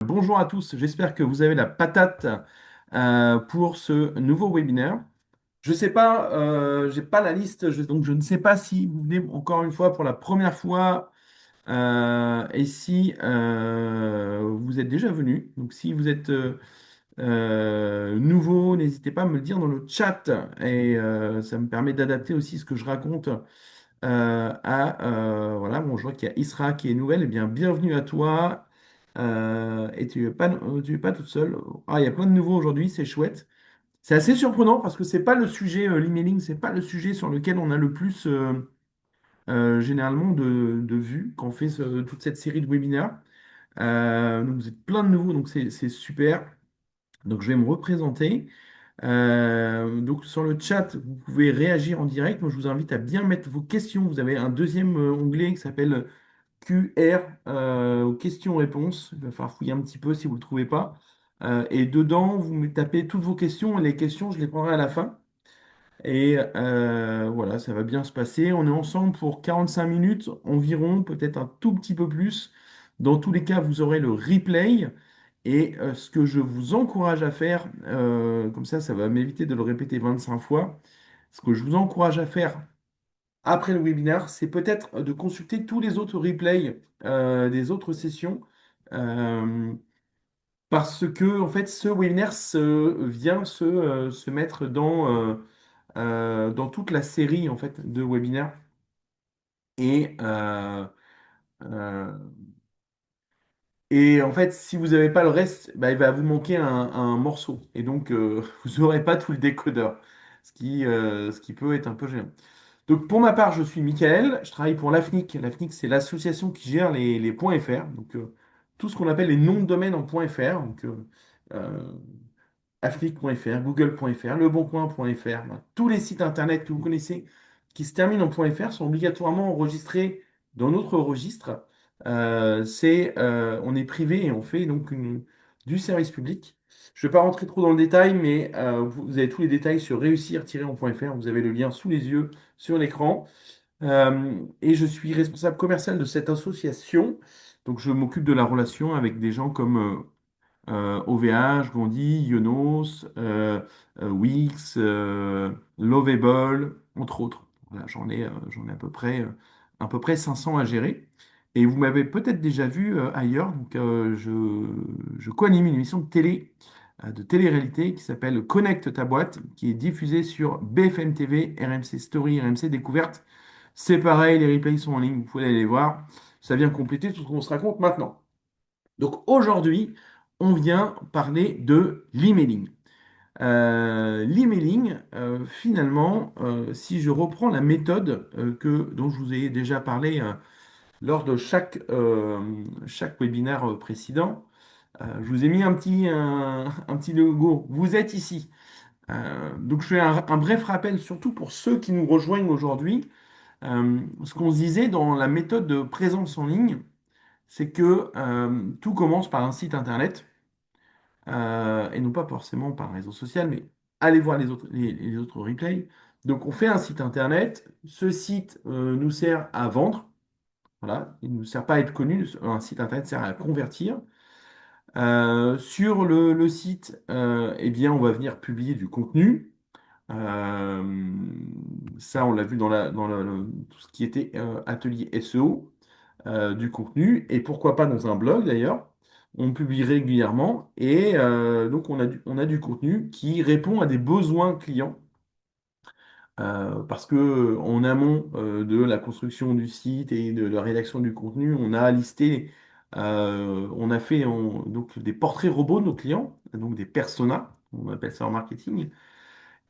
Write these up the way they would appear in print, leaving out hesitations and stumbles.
Bonjour à tous, j'espère que vous avez la patate pour ce nouveau webinaire. Je sais pas, j'ai pas la liste, donc je ne sais pas si vous venez encore une fois pour la première fois et si vous êtes déjà venu. Donc si vous êtes nouveau, n'hésitez pas à me le dire dans le chat et ça me permet d'adapter aussi ce que je raconte voilà, bon, je vois qu'il y a Isra qui est nouvelle. Eh bien, bienvenue à toi. Et tu es pas toute seule. Ah, il y a plein de nouveaux aujourd'hui, c'est chouette. C'est assez surprenant parce que c'est pas le sujet, l'emailing, c'est pas le sujet sur lequel on a le plus généralement de vues quand on fait toute cette série de webinaires. Donc vous êtes plein de nouveaux, donc c'est super. Donc je vais me représenter. Donc sur le chat, vous pouvez réagir en direct. Moi, je vous invite à bien mettre vos questions. Vous avez un deuxième onglet qui s'appelle QR, questions-réponses. Il va falloir fouiller un petit peu si vous ne le trouvez pas. Et dedans, vous me tapez toutes vos questions. Les questions, je les prendrai à la fin. Et voilà, ça va bien se passer. On est ensemble pour 45 minutes environ, peut-être un tout petit peu plus. Dans tous les cas, vous aurez le replay. Et ce que je vous encourage à faire, comme ça va m'éviter de le répéter 25 fois. Ce que je vous encourage à faire après le webinaire, c'est peut-être de consulter tous les autres replays des autres sessions. euh, Parce que en fait, ce webinaire vient se mettre dans toute la série en fait, de webinaires. Et, euh, et en fait, si vous n'avez pas le reste, bah, il va vous manquer un morceau. Et donc, vous n'aurez pas tout le décodeur. Ce qui peut être un peu gênant. Donc, pour ma part, je suis Michael. Je travaille pour l'AFNIC. L'AFNIC, c'est l'association qui gère les points .fr. Donc, tout ce qu'on appelle les noms de domaine en .fr. Donc, euh, Afrique.fr, Google.fr, Leboncoin.fr, ben, tous les sites internet que vous connaissez qui se terminent en .fr sont obligatoirement enregistrés dans notre registre. On est privé et on fait donc du service public. Je ne vais pas rentrer trop dans le détail, mais vous avez tous les détails sur réussir-en.fr. Vous avez le lien sous les yeux sur l'écran. Et je suis responsable commercial de cette association. Donc, je m'occupe de la relation avec des gens comme OVH, Gondi, Yonos, Wix, Lovable, entre autres. Voilà, j'en ai à peu près 500 à gérer. Et vous m'avez peut-être déjà vu ailleurs. Donc, je co-anime une émission de télé-réalité qui s'appelle Connecte ta boîte, qui est diffusée sur BFM TV, RMC Story, RMC Découverte. C'est pareil, les replays sont en ligne, vous pouvez aller les voir. Ça vient compléter tout ce qu'on se raconte maintenant. Donc aujourd'hui, on vient parler de l'emailing. L'emailing, finalement, si je reprends la méthode dont je vous ai déjà parlé lors de chaque webinaire précédent, je vous ai mis un petit logo. Vous êtes ici. Donc je fais un bref rappel, surtout pour ceux qui nous rejoignent aujourd'hui. Ce qu'on se disait dans la méthode de présence en ligne, c'est que tout commence par un site internet, et non pas forcément par un réseau social, mais allez voir les autres replays. Donc on fait un site internet, ce site nous sert à vendre, voilà, il ne nous sert pas à être connu, un site internet sert à convertir. Sur le site, eh bien, on va venir publier du contenu. Euh, Ça, on l'a vu tout ce qui était atelier SEO, du contenu, et pourquoi pas dans un blog d'ailleurs. On publie régulièrement et donc on a du contenu qui répond à des besoins clients. Parce que en amont de la construction du site et de la rédaction du contenu, on a listé, on a fait donc des portraits robots de nos clients, donc des personas, on appelle ça en marketing.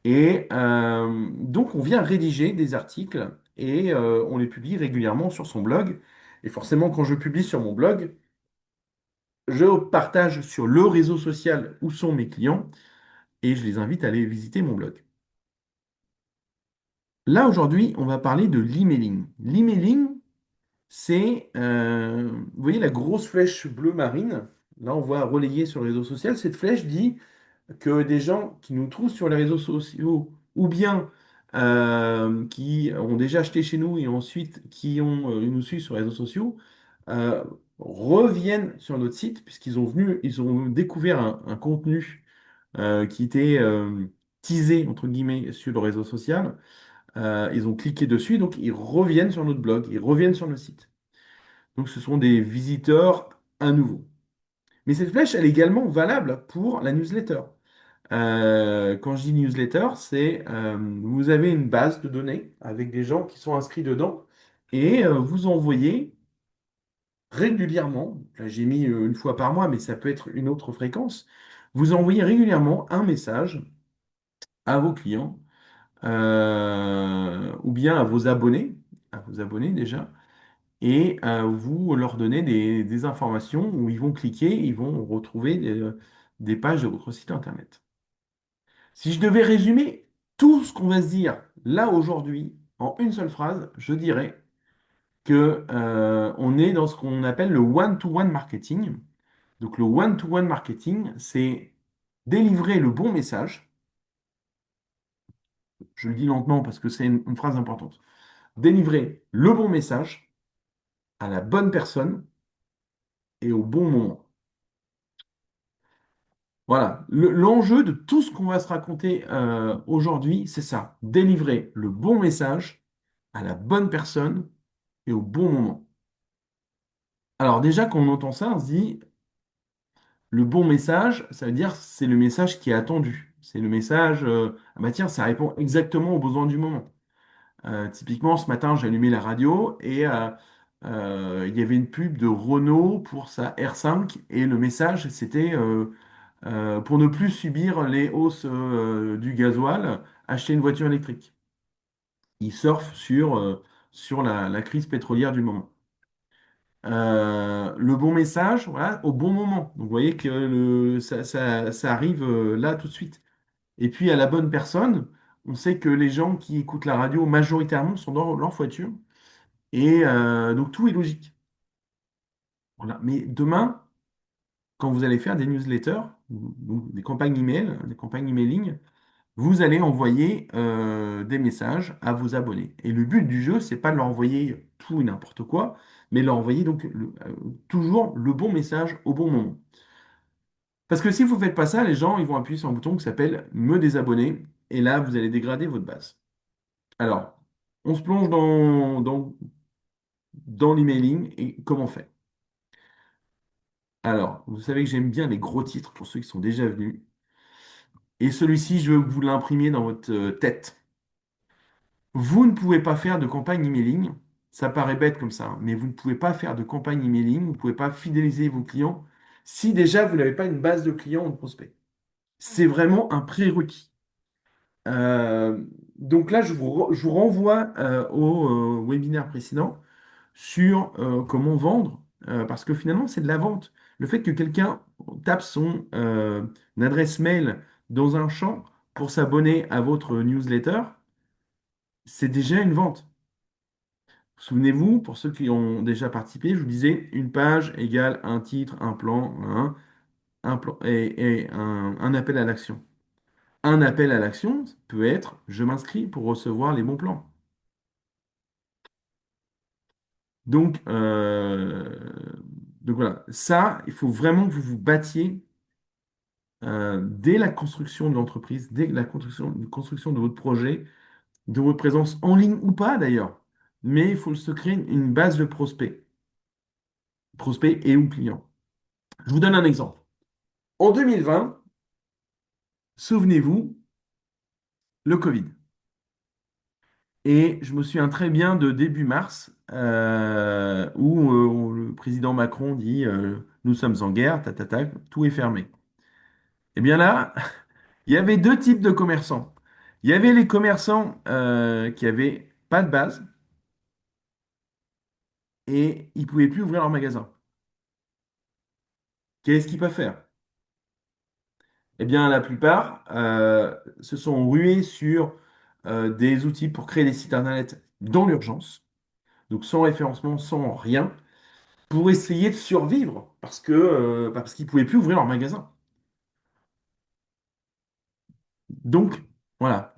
Et donc, on vient rédiger des articles et on les publie régulièrement sur son blog. Et forcément, quand je publie sur mon blog, je partage sur le réseau social où sont mes clients et je les invite à aller visiter mon blog. Là, aujourd'hui, on va parler de l'emailing. L'emailing, c'est, vous voyez la grosse flèche bleu marine, là, on voit relayée sur le réseau social. Cette flèche dit que des gens qui nous trouvent sur les réseaux sociaux ou bien qui ont déjà acheté chez nous et ensuite qui nous suivent sur les réseaux sociaux euh, reviennent sur notre site ils ont découvert un contenu qui était teasé, entre guillemets, sur le réseau social. Ils ont cliqué dessus, donc ils reviennent sur notre blog, ils reviennent sur le site. Donc ce sont des visiteurs à nouveau. Mais cette flèche, elle est également valable pour la newsletter. Quand je dis newsletter, c'est vous avez une base de données avec des gens qui sont inscrits dedans et vous envoyez régulièrement, là j'ai mis une fois par mois, mais ça peut être une autre fréquence, vous envoyez régulièrement un message à vos clients ou bien à vos abonnés déjà, et vous leur donnez des informations où ils vont cliquer, ils vont retrouver des pages de votre site internet. Si je devais résumer tout ce qu'on va se dire là aujourd'hui en une seule phrase, je dirais que on est dans ce qu'on appelle le one-to-one marketing. Donc le one-to-one marketing, c'est délivrer le bon message. Je le dis lentement parce que c'est une phrase importante. Délivrer le bon message à la bonne personne et au bon moment. Voilà, l'enjeu de tout ce qu'on va se raconter aujourd'hui, c'est ça, délivrer le bon message à la bonne personne et au bon moment. Alors déjà, quand on entend ça, on se dit, le bon message, ça veut dire c'est le message qui est attendu. C'est le message, ah bah tiens, ça répond exactement aux besoins du moment. Typiquement, ce matin, j'ai allumé la radio et il y avait une pub de Renault pour sa R5 et le message, c'était pour ne plus subir les hausses du gasoil, acheter une voiture électrique. Il surfe sur la crise pétrolière du moment. Le bon message, voilà, au bon moment. Donc, vous voyez que ça arrive là tout de suite. Et puis, à la bonne personne, on sait que les gens qui écoutent la radio majoritairement sont dans leur voiture. Et donc, tout est logique. Voilà. Mais demain, quand vous allez faire des newsletters, ou des campagnes email, des campagnes emailing, vous allez envoyer des messages à vos abonnés. Et le but du jeu, c'est pas de leur envoyer tout et n'importe quoi, mais leur envoyer donc toujours le bon message au bon moment. Parce que si vous ne faites pas ça, les gens ils vont appuyer sur un bouton qui s'appelle Me désabonner, et là, vous allez dégrader votre base. Alors, on se plonge dans l'emailing et comment faire. Alors, vous savez que j'aime bien les gros titres pour ceux qui sont déjà venus. Et celui-ci, je veux que vous l'imprimiez dans votre tête. Vous ne pouvez pas faire de campagne emailing. Ça paraît bête comme ça, hein, mais vous ne pouvez pas faire de campagne emailing. Vous ne pouvez pas fidéliser vos clients si déjà vous n'avez pas une base de clients ou de prospects. C'est vraiment un prérequis. Euh, donc là, je vous renvoie au webinaire précédent sur comment vendre, parce que finalement, c'est de la vente. Le fait que quelqu'un tape son adresse mail dans un champ pour s'abonner à votre newsletter, c'est déjà une vente. Souvenez-vous, pour ceux qui ont déjà participé, je vous disais une page égale un titre, un plan, hein, un plan et un appel à l'action. Un appel à l'action peut être je m'inscris pour recevoir les bons plans. Donc, donc voilà, ça, il faut vraiment que vous vous battiez dès la construction de l'entreprise, dès la construction de votre projet, de votre présence en ligne ou pas d'ailleurs. Mais il faut se créer une base de prospects et ou clients. Je vous donne un exemple. En 2020, souvenez-vous, le Covid. Et je me souviens très bien de début mars, où le président Macron dit nous sommes en guerre, tout est fermé. Et bien là, il y avait deux types de commerçants. Il y avait les commerçants qui avaient pas de base et ils pouvaient plus ouvrir leur magasin. Qu'est-ce qu'ils peuvent faire? Eh bien, la plupart se sont rués sur des outils pour créer des sites internet dans l'urgence, donc sans référencement, sans rien, pour essayer de survivre parce qu'ils ne pouvaient plus ouvrir leur magasin. Donc, voilà,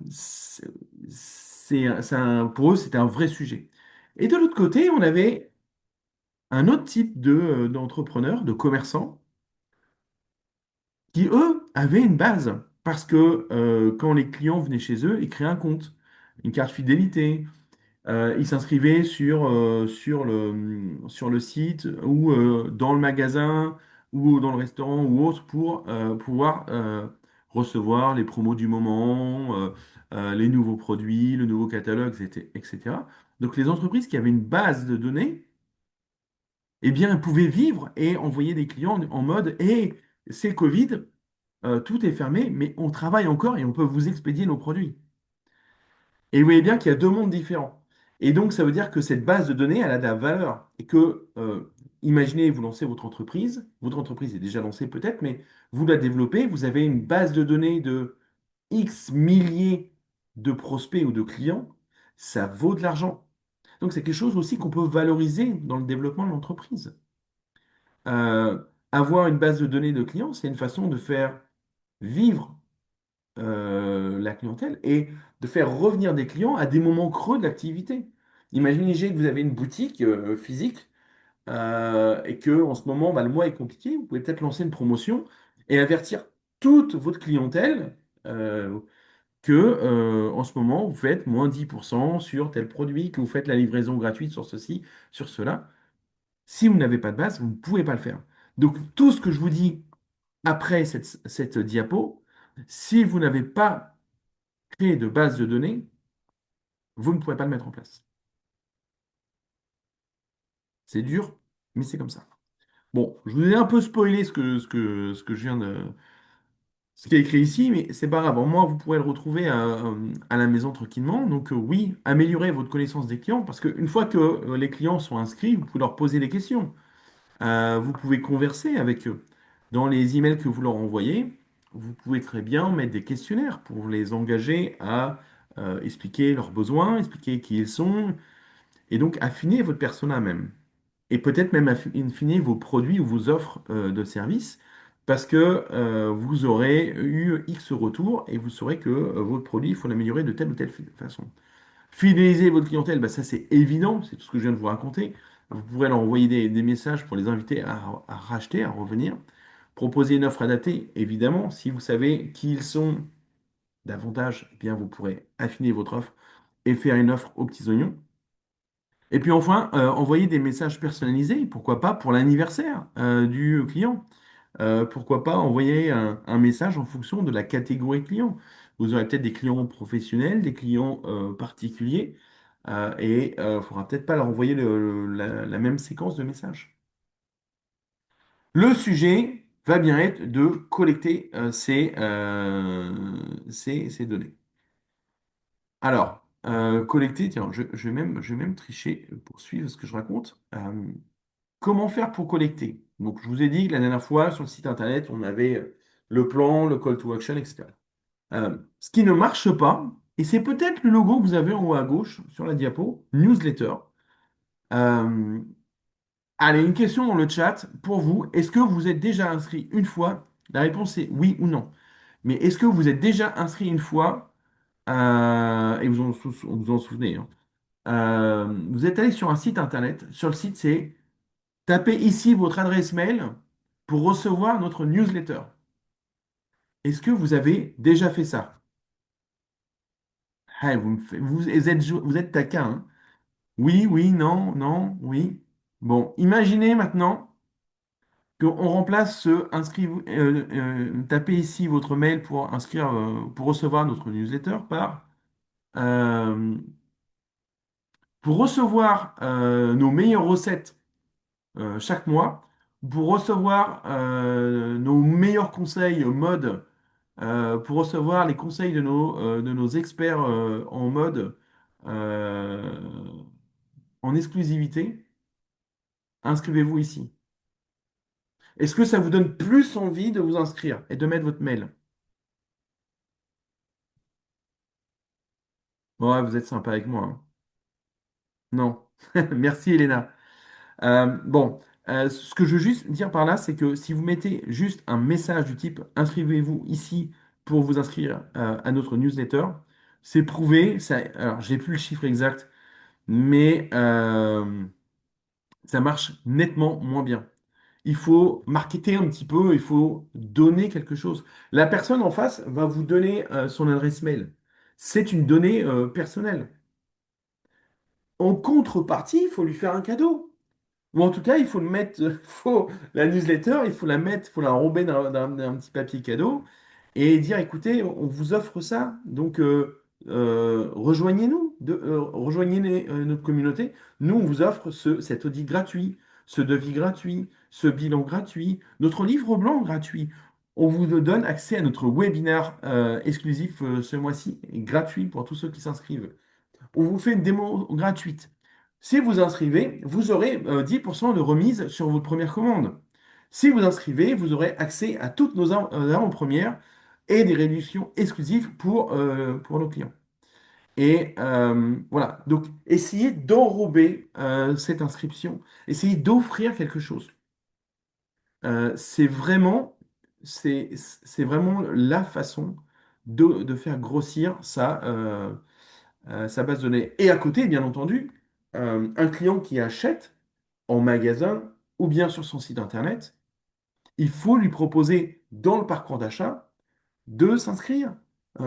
pour eux, c'était un vrai sujet. Et de l'autre côté, on avait un autre type d'entrepreneurs, de commerçants, qui, eux, avaient une base. Parce que quand les clients venaient chez eux, ils créaient un compte, une carte fidélité. Ils s'inscrivaient sur le site ou dans le magasin ou dans le restaurant ou autre pour pouvoir recevoir les promos du moment, les nouveaux produits, le nouveau catalogue, etc. Donc les entreprises qui avaient une base de données, eh bien, elles pouvaient vivre et envoyer des clients en mode, «Hey, c'est le Covid, tout est fermé, mais on travaille encore et on peut vous expédier nos produits.» Et vous voyez bien qu'il y a deux mondes différents. Et donc, ça veut dire que cette base de données, elle a de la valeur. Et que, imaginez, vous lancez votre entreprise est déjà lancée peut-être, mais vous la développez, vous avez une base de données de X milliers de prospects ou de clients, ça vaut de l'argent. Donc, c'est quelque chose aussi qu'on peut valoriser dans le développement de l'entreprise. Euh, Avoir une base de données de clients, c'est une façon de faire vivre la clientèle et de faire revenir des clients à des moments creux de l'activité. Imaginez que vous avez une boutique physique et que en ce moment, bah, le mois est compliqué. Vous pouvez peut-être lancer une promotion et avertir toute votre clientèle que en ce moment, vous faites moins 10% sur tel produit, que vous faites la livraison gratuite sur ceci, sur cela. Si vous n'avez pas de base, vous ne pouvez pas le faire. Donc, tout ce que je vous dis après cette diapo, si vous n'avez pas créé de base de données, vous ne pouvez pas le mettre en place. C'est dur, mais c'est comme ça. Bon, je vous ai un peu spoilé ce que je viens ce qui est écrit ici, mais c'est pas grave. Au moins, vous pourrez le retrouver à la maison tranquillement. Donc, oui, améliorez votre connaissance des clients parce qu'une fois que les clients sont inscrits, vous pouvez leur poser des questions. Vous pouvez converser avec eux. Dans les emails que vous leur envoyez, vous pouvez très bien mettre des questionnaires pour les engager à expliquer leurs besoins, expliquer qui ils sont, et donc affiner votre persona même. Et peut-être même affiner vos produits ou vos offres de services, parce que vous aurez eu X retours et vous saurez que votre produit, il faut l'améliorer de telle ou telle façon. Fidéliser votre clientèle, bah, ça c'est évident, c'est tout ce que je viens de vous raconter. Vous pourrez leur envoyer des messages pour les inviter à racheter, à revenir. Proposer une offre adaptée, évidemment. Si vous savez qui ils sont davantage, eh bien vous pourrez affiner votre offre et faire une offre aux petits oignons. Et puis enfin, envoyer des messages personnalisés, pourquoi pas pour l'anniversaire du client. Pourquoi pas envoyer un message en fonction de la catégorie client. Vous aurez peut-être des clients professionnels, des clients particuliers, et il ne faudra peut-être pas leur envoyer la même séquence de messages. Le sujet va bien être de collecter ces données. Alors, collecter, tiens, je vais même tricher pour suivre ce que je raconte. Comment faire pour collecter? Donc, je vous ai dit que la dernière fois, sur le site internet, on avait le plan, le call to action, etc. Ce qui ne marche pas, et c'est peut-être le logo que vous avez en haut à gauche sur la diapo, newsletter. Euh, Allez, une question dans le chat pour vous. Est-ce que vous êtes déjà inscrit une fois? La réponse est oui ou non. Mais est-ce que vous êtes déjà inscrit une fois et vous en souvenez, hein. Vous êtes allé sur un site internet. Sur le site, c'est tapez ici votre adresse mail pour recevoir notre newsletter. Est-ce que vous avez déjà fait ça? Ah, vous êtes taquin, hein. Oui, oui, non, non, oui. Bon, imaginez maintenant qu'on remplace tapez ici votre mail pour pour recevoir notre newsletter par euh, pour recevoir nos meilleures recettes chaque mois, pour recevoir nos meilleurs conseils mode, pour recevoir les conseils de nos experts en mode euh, en exclusivité, inscrivez-vous ici. Est-ce que ça vous donne plus envie de vous inscrire et de mettre votre mail? Ouais, vous êtes sympa avec moi, hein. Non. Merci, Elena. Bon, ce que je veux juste dire par là, c'est que si vous mettez juste un message du type inscrivez-vous ici pour vous inscrire à notre newsletter, c'est prouvé. Ça, alors, j'ai plus le chiffre exact, mais ça marche nettement moins bien. Il faut marketer un petit peu, il faut donner quelque chose. La personne en face va vous donner son adresse mail. C'est une donnée personnelle. En contrepartie, il faut lui faire un cadeau. Ou en tout cas, il faut le mettre, la newsletter, il faut la mettre, il faut la enrober d'un petit papier cadeau et dire, écoutez, on vous offre ça, donc rejoignez-nous, rejoignez notre communauté. Nous, on vous offre cet audit gratuit, ce devis gratuit, ce bilan gratuit, notre livre blanc gratuit. On vous donne accès à notre webinaire exclusif ce mois-ci, gratuit pour tous ceux qui s'inscrivent. On vous fait une démo gratuite. Si vous inscrivez, vous aurez 10% de remise sur votre première commande. Si vous inscrivez, vous aurez accès à toutes nos avant-premières et des réductions exclusives pour nos clients. Et voilà, donc essayez d'enrober cette inscription, essayez d'offrir quelque chose. C'est vraiment, c'est vraiment la façon de faire grossir sa base de données. Et à côté, bien entendu, un client qui achète en magasin ou bien sur son site internet, il faut lui proposer dans le parcours d'achat de s'inscrire.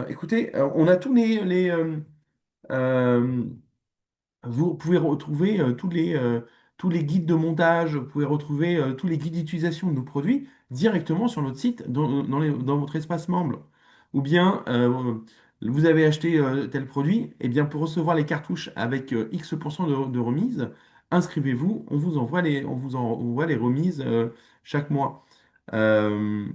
Écoutez, on a tous euh, vous pouvez retrouver tous les guides de montage, vous pouvez retrouver tous les guides d'utilisation de nos produits directement sur notre site, dans votre espace membre. Ou bien, vous avez acheté tel produit, et bien pour recevoir les cartouches avec X% de remise, inscrivez-vous, on vous envoie les remises chaque mois. Euh,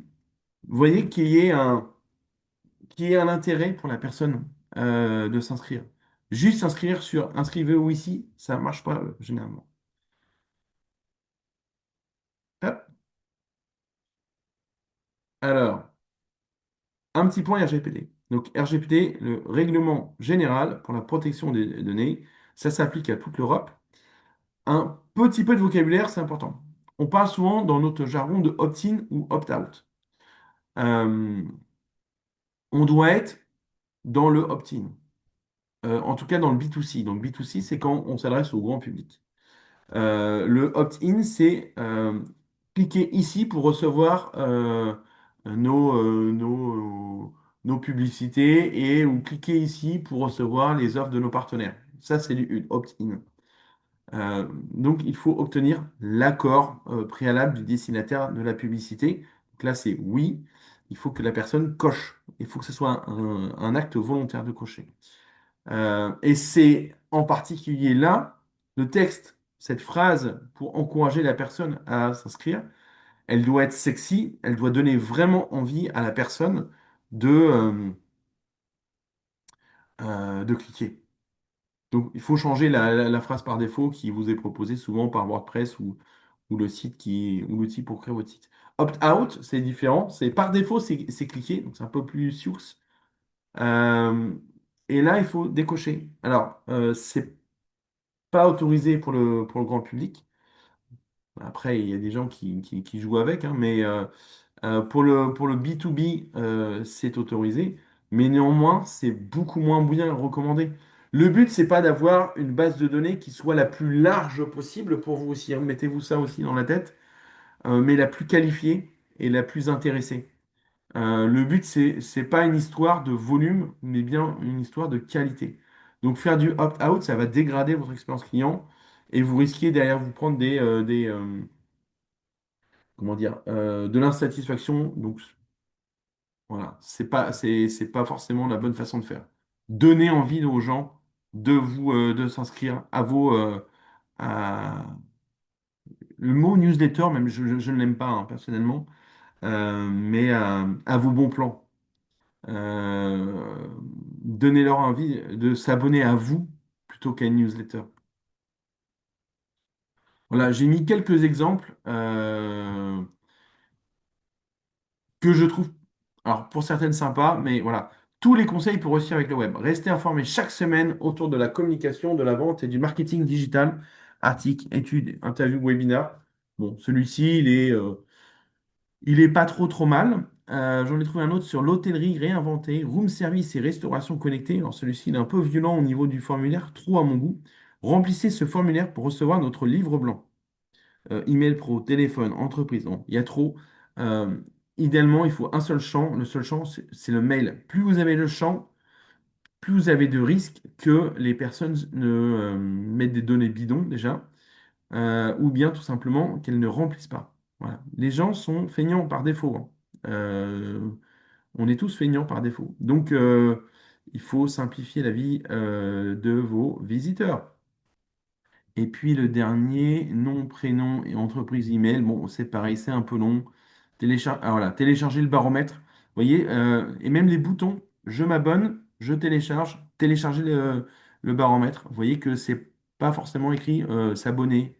vous voyez qu'il y ait un intérêt pour la personne de s'inscrire. Juste s'inscrire sur inscrivez-vous ici, ça ne marche pas généralement. Hop. Alors, un petit point RGPD. Donc RGPD, le règlement général pour la protection des données, ça s'applique à toute l'Europe. Un petit peu de vocabulaire, c'est important. On parle souvent dans notre jargon de opt-in ou opt-out. Euh, on doit être dans le opt-in, en tout cas dans le B2C. Donc B2C, c'est quand on s'adresse au grand public. Le opt-in, c'est cliquer ici pour recevoir nos, nos publicités et ou cliquer ici pour recevoir les offres de nos partenaires. Ça, c'est du opt-in. Donc, il faut obtenir l'accord préalable du destinataire de la publicité. Donc là, c'est oui. Il faut que la personne coche. Il faut que ce soit un acte volontaire de cocher. Et c'est en particulier là, le texte, cette phrase pour encourager la personne à s'inscrire, elle doit être sexy, elle doit donner vraiment envie à la personne de cliquer. Donc il faut changer la phrase par défaut qui vous est proposée souvent par WordPress ou le site ou l'outil pour créer votre site. Opt-out, c'est différent. C'est par défaut, c'est cliquer, donc c'est un peu plus sioux. Euh, et là, il faut décocher. Alors, c'est pas autorisé pour le grand public. Après, il y a des gens qui jouent avec, hein, mais pour le B2B, c'est autorisé. Mais néanmoins, c'est beaucoup moins bien recommandé. Le but, c'est pas d'avoir une base de données qui soit la plus large possible pour vous aussi, hein. Mettez-vous ça aussi dans la tête, mais la plus qualifiée et la plus intéressée. Le but, c'est pas une histoire de volume, mais bien une histoire de qualité. Donc faire du opt-out, ça va dégrader votre expérience client et vous risquez derrière vous prendre comment dire, de l'insatisfaction. Donc voilà, c'est pas forcément la bonne façon de faire. Donnez envie aux gens de s'inscrire à à- le mot newsletter, même je ne l'aime pas hein, personnellement, mais à vos bons plans. Euh, Donnez-leur envie de s'abonner à vous plutôt qu'à une newsletter. Voilà, j'ai mis quelques exemples que je trouve, alors pour certaines sympas, mais voilà, tous les conseils pour réussir avec le web. Restez informés chaque semaine autour de la communication, de la vente et du marketing digital. Articles, études, interviews, webinaires. Bon, celui-ci, il est pas trop mal. J'en ai trouvé un autre sur l'hôtellerie réinventée, room service et restauration connectée. Alors celui-ci, il est un peu violent au niveau du formulaire, trop à mon goût. Remplissez ce formulaire pour recevoir notre livre blanc. email pro, téléphone, entreprise. Bon, il y a trop. Euh, Idéalement, il faut un seul champ. Le seul champ, c'est le mail. Plus vous avez le champ, plus vous avez de risques que les personnes ne mettent des données bidons déjà, ou bien tout simplement qu'elles ne remplissent pas. Voilà. Les gens sont feignants par défaut, hein. Euh, on est tous feignants par défaut. Donc, il faut simplifier la vie de vos visiteurs. Et puis le dernier, nom, prénom et entreprise email. Bon, c'est pareil, c'est un peu long. Voilà, télécharger le baromètre. Vous voyez, et même les boutons, je m'abonne, je télécharge, télécharger le baromètre. Vous voyez que c'est pas forcément écrit s'abonner,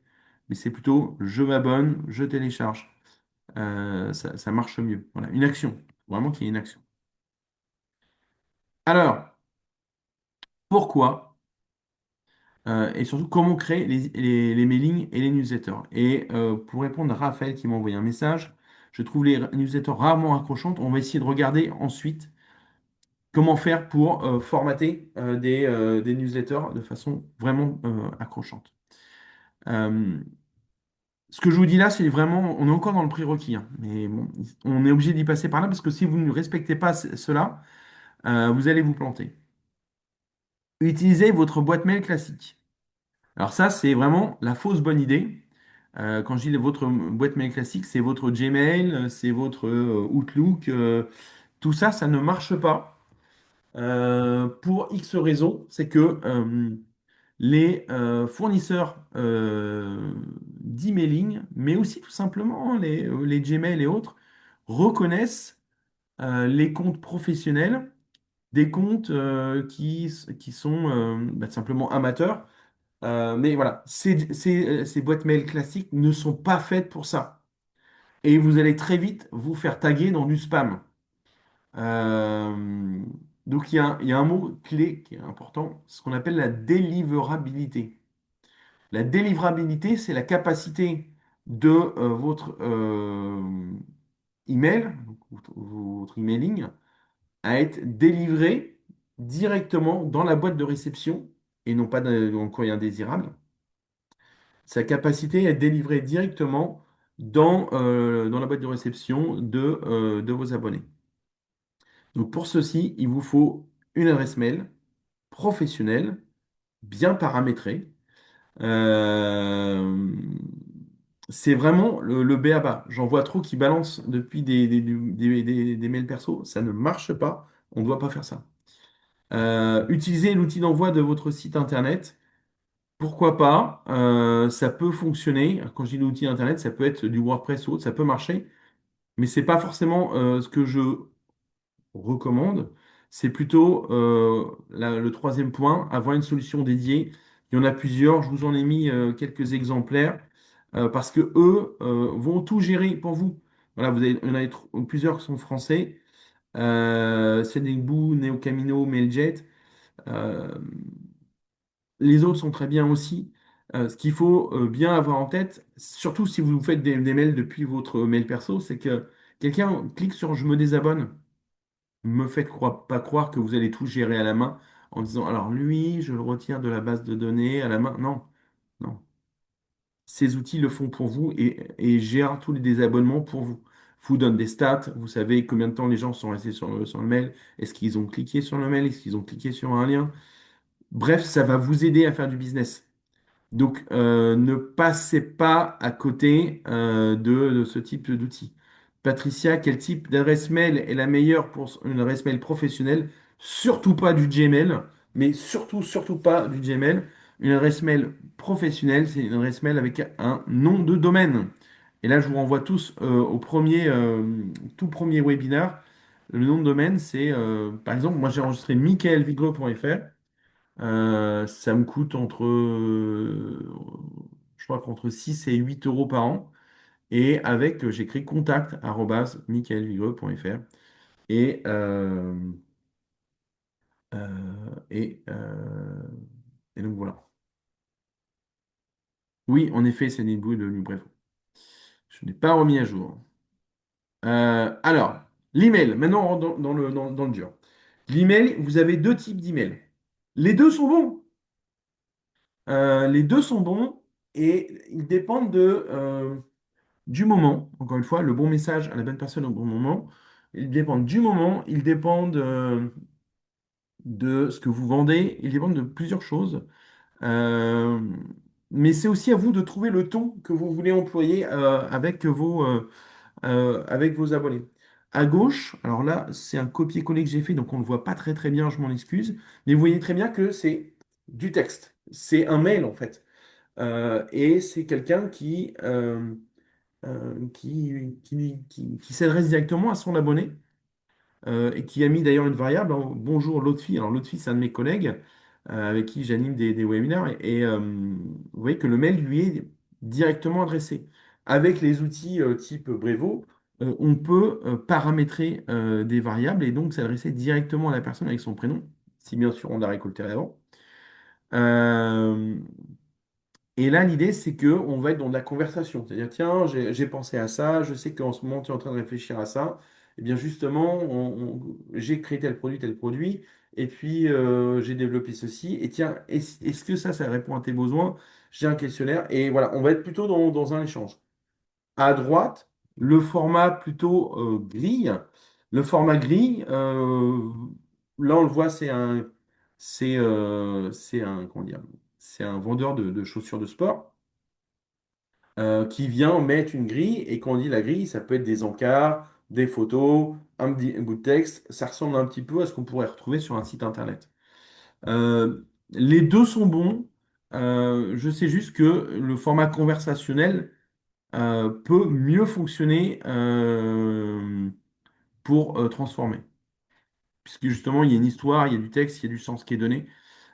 mais c'est plutôt je m'abonne, je télécharge. Ça marche mieux. Voilà, une action. Vraiment qu'il y ait une action. Alors, pourquoi? Et surtout comment créer les mailings et les newsletters. Et pour répondre à Raphaël qui m'a envoyé un message, je trouve les newsletters rarement accrochantes. On va essayer de regarder ensuite comment faire pour formater des newsletters de façon vraiment accrochante. Euh, Ce que je vous dis là, c'est vraiment, on est encore dans le prérequis, hein, mais bon, on est obligé d'y passer par là parce que si vous ne respectez pas cela, vous allez vous planter. Utilisez votre boîte mail classique. Alors ça, c'est vraiment la fausse bonne idée. Quand je dis votre boîte mail classique, c'est votre Gmail, c'est votre Outlook. Tout ça, ça ne marche pas. Pour X raisons, c'est que les fournisseurs d'emailing, mais aussi tout simplement les Gmail et autres, reconnaissent les comptes professionnels des comptes qui sont bah, simplement amateurs. Mais voilà, ces boîtes mail classiques ne sont pas faites pour ça. Et vous allez très vite vous faire taguer dans du spam. Euh, donc il y a un mot clé qui est important, ce qu'on appelle la délivrabilité. La délivrabilité, c'est la capacité de votre email, donc votre emailing, à être délivré directement dans la boîte de réception et non pas dans le courrier indésirable. Sa capacité à être délivrée directement dans la boîte de réception de vos abonnés. Donc pour ceci, il vous faut une adresse mail professionnelle, bien paramétrée. Euh, c'est vraiment le b.a.-ba. J'en vois trop qui balancent depuis des mails perso. Ça ne marche pas. On ne doit pas faire ça. Utilisez l'outil d'envoi de votre site internet. Pourquoi pas? Ça peut fonctionner. Quand je dis l'outil internet, ça peut être du WordPress ou autre, ça peut marcher, mais c'est pas forcément ce que je recommande. C'est plutôt le troisième point, avoir une solution dédiée. Il y en a plusieurs, je vous en ai mis quelques exemplaires parce que eux vont tout gérer pour vous. Voilà, il y en a plusieurs qui sont français. Sendingboo, NeoCamino, Mailjet. Euh, Les autres sont très bien aussi. Ce qu'il faut bien avoir en tête, surtout si vous faites des mails depuis votre mail perso, c'est que quelqu'un clique sur je me désabonne. Me faites pas croire que vous allez tout gérer à la main en disant alors lui, je le retire de la base de données à la main. Non, non. Ces outils le font pour vous et gèrent tous les désabonnements pour vous. Vous donne des stats, vous savez combien de temps les gens sont restés sur le mail, est-ce qu'ils ont cliqué sur le mail, est-ce qu'ils ont cliqué sur un lien. Bref, ça va vous aider à faire du business. Donc, ne passez pas à côté de ce type d'outil. Patricia, quel type d'adresse mail est la meilleure pour une adresse mail professionnelle? Surtout pas du Gmail, mais surtout pas du Gmail. Une adresse mail professionnelle, c'est une adresse mail avec un nom de domaine. Et là, je vous renvoie tous au tout premier webinaire. Le nom de domaine, c'est, par exemple, moi j'ai enregistré michaelvigreux.fr. Ça me coûte je crois qu'entre 6 et 8 euros par an. Et avec, j'écris contact@michaelvigreux.fr. Et, euh, et, euh, et donc voilà. Oui, en effet, c'est une bouille de bref. Je n'ai pas remis à jour. Alors, l'email, maintenant on rentre dans le dur. L'email, vous avez deux types d'email. Les deux sont bons. Les deux sont bons. Et ils dépendent du moment. Encore une fois, le bon message à la bonne personne au bon moment. Ils dépendent du moment, ils dépendent de ce que vous vendez, ils dépendent de plusieurs choses. Euh, mais c'est aussi à vous de trouver le ton que vous voulez employer avec vos abonnés. À gauche, alors là, c'est un copier-coller que j'ai fait, donc on ne le voit pas très très bien, je m'en excuse. Mais vous voyez très bien que c'est du texte. C'est un mail en fait. Et c'est quelqu'un qui s'adresse directement à son abonné et qui a mis d'ailleurs une variable, hein, bonjour Lotfi. Alors Lotfi, c'est un de mes collègues avec qui j'anime des webinaires et vous voyez que le mail lui est directement adressé. Avec les outils type Brevo, on peut paramétrer des variables et donc s'adresser directement à la personne avec son prénom, si bien sûr on l'a récolté avant. Euh, et là, l'idée, c'est que on va être dans de la conversation. C'est-à-dire, tiens, j'ai pensé à ça, je sais qu'en ce moment, tu es en train de réfléchir à ça. Eh bien, justement, j'ai créé tel produit, et puis j'ai développé ceci. Et tiens, est-ce que ça répond à tes besoins? J'ai un questionnaire. Et voilà, on va être plutôt dans un échange. À droite, le format plutôt grille. Le format grille, là, on le voit, comment dire, c'est un vendeur de chaussures de sport qui vient mettre une grille. Et quand on dit la grille, ça peut être des encarts, des photos, un bout de texte. Ça ressemble un petit peu à ce qu'on pourrait retrouver sur un site internet. Les deux sont bons. Je sais juste que le format conversationnel peut mieux fonctionner pour transformer. Puisque justement, il y a une histoire, il y a du texte, il y a du sens qui est donné.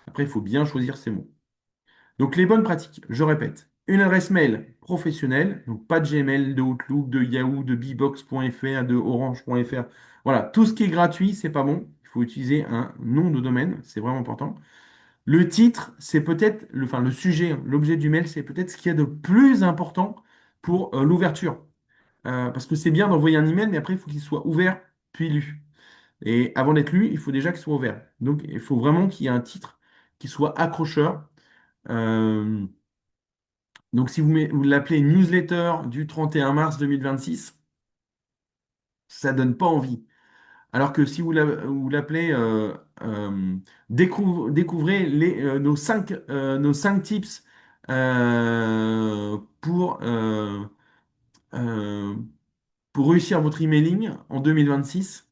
Après, il faut bien choisir ses mots. Donc les bonnes pratiques, je répète, une adresse mail professionnelle, donc pas de Gmail, de Outlook, de Yahoo, de Bbox.fr, de Orange.fr. Voilà, tout ce qui est gratuit, c'est pas bon. Il faut utiliser un nom de domaine, c'est vraiment important. Le titre, c'est peut-être, enfin le sujet, hein, l'objet du mail, c'est peut-être ce qu'il y a de plus important pour l'ouverture. Parce que c'est bien d'envoyer un email, mais après, il faut qu'il soit ouvert puis lu. Et avant d'être lu, il faut déjà qu'il soit ouvert. Donc, il faut vraiment qu'il y ait un titre qui soit accrocheur. Euh, donc, si vous l'appelez newsletter du 31 mars 2026, ça donne pas envie. Alors que si vous l'appelez découvrez nos cinq tips pour, euh, pour réussir votre emailing en 2026,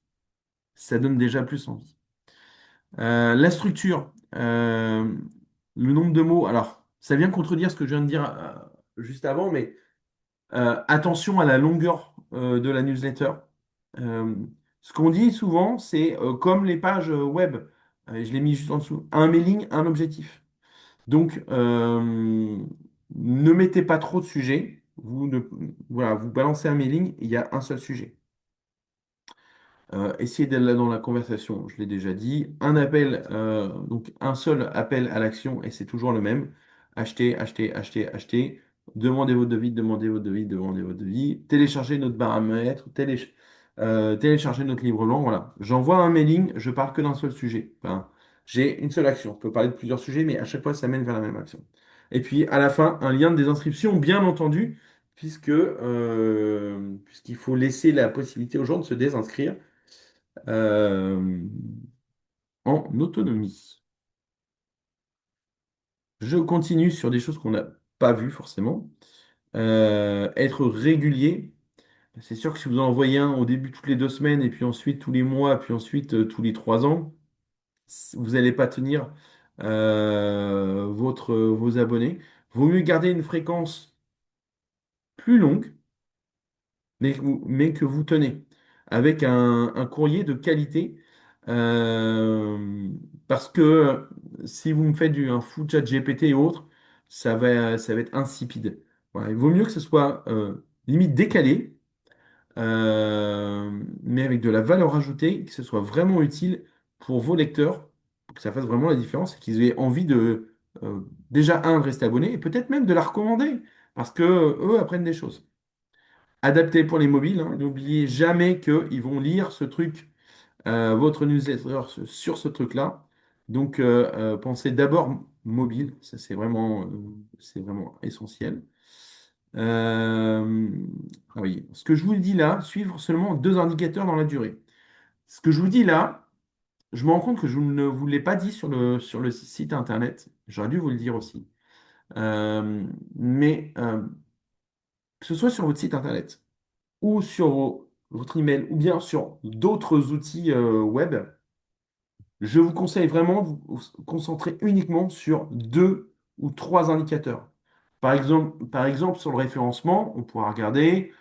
ça donne déjà plus envie. La structure, le nombre de mots, alors ça vient contredire ce que je viens de dire juste avant, mais attention à la longueur de la newsletter. Euh, Ce qu'on dit souvent, c'est comme les pages web, et je l'ai mis juste en dessous, un mailing, un objectif. Donc, ne mettez pas trop de sujets. Voilà, vous balancez un mailing, il y a un seul sujet. Essayez d'être là dans la conversation, je l'ai déjà dit. Un appel, donc un seul appel à l'action, et c'est toujours le même. Acheter, acheter, acheter, acheter. Demandez votre devis, demandez votre devis, demandez votre devis. Téléchargez notre baromètre, téléchargez notre livre blanc. Voilà. J'envoie un mailing, je parle que d'un seul sujet. Enfin, j'ai une seule action. Je peux parler de plusieurs sujets, mais à chaque fois, ça mène vers la même action. Et puis, à la fin, un lien de désinscription, bien entendu, puisqu'il faut laisser la possibilité aux gens de se désinscrire euh, en autonomie. Je continue sur des choses qu'on n'a pas vues forcément. Être régulier. C'est sûr que si vous en envoyez un au début toutes les 2 semaines, et puis ensuite tous les mois, puis ensuite tous les 3 ans, vous n'allez pas tenir vos abonnés. Vaut mieux garder une fréquence plus longue, mais que vous tenez, avec un courrier de qualité. euh, Parce que si vous me faites un full chat GPT et autres, ça va être insipide. Voilà, il vaut mieux que ce soit limite décalé, mais avec de la valeur ajoutée, que ce soit vraiment utile pour vos lecteurs, pour que ça fasse vraiment la différence et qu'ils aient envie déjà, de rester abonnés et peut-être même de la recommander, parce que eux apprennent des choses. Adapté pour les mobiles, hein. N'oubliez jamais qu'ils vont lire ce truc, votre newsletter sur ce truc-là. Donc, pensez d'abord mobile, ça c'est vraiment essentiel. Euh, ah oui, ce que je vous dis là, suivre seulement deux indicateurs dans la durée. Ce que je vous dis là, je me rends compte que je ne vous l'ai pas dit sur le site internet. J'aurais dû vous le dire aussi. Mais que ce soit sur votre site internet ou sur votre email ou bien sur d'autres outils web, je vous conseille vraiment de vous concentrer uniquement sur deux ou trois indicateurs. Par exemple, sur le référencement, on pourra regarder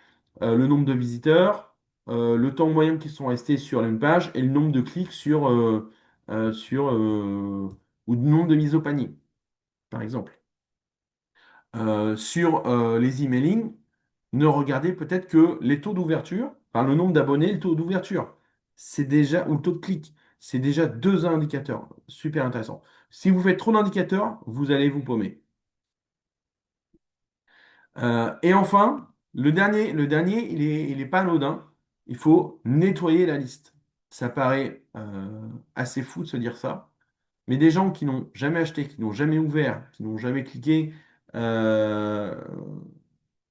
le nombre de visiteurs, le temps moyen qu'ils sont restés sur une page et le nombre de clics ou le nombre de mises au panier, par exemple. Sur les emailing, ne regardez peut-être que les taux d'ouverture, enfin le nombre d'abonnés, et le taux d'ouverture. C'est déjà, ou le taux de clic. C'est déjà deux indicateurs. Super intéressant. Si vous faites trop d'indicateurs, vous allez vous paumer. Et enfin, le dernier, il est pas anodin. Il faut nettoyer la liste. Ça paraît assez fou de se dire ça. Mais des gens qui n'ont jamais acheté, qui n'ont jamais ouvert, qui n'ont jamais cliqué, euh,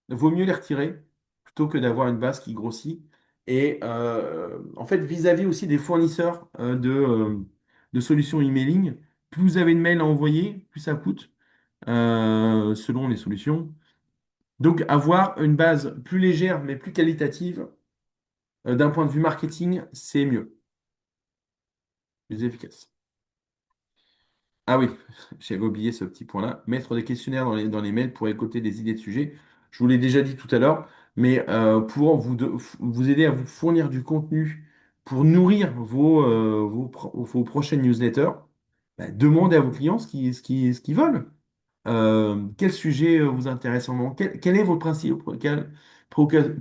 vaut mieux les retirer plutôt que d'avoir une base qui grossit. Et en fait, vis-à-vis aussi des fournisseurs de solutions emailing, plus vous avez de mails à envoyer, plus ça coûte selon les solutions. Donc, avoir une base plus légère mais plus qualitative d'un point de vue marketing, c'est mieux, plus efficace. Ah oui, j'avais oublié ce petit point-là. Mettre des questionnaires dans les mails pour récolter des idées de sujets. Je vous l'ai déjà dit tout à l'heure, mais pour vous aider à vous fournir du contenu pour nourrir vos prochaines newsletters, bah, demandez à vos clients ce qu'ils veulent. Quel sujet vous intéresse en moment? Quel est votre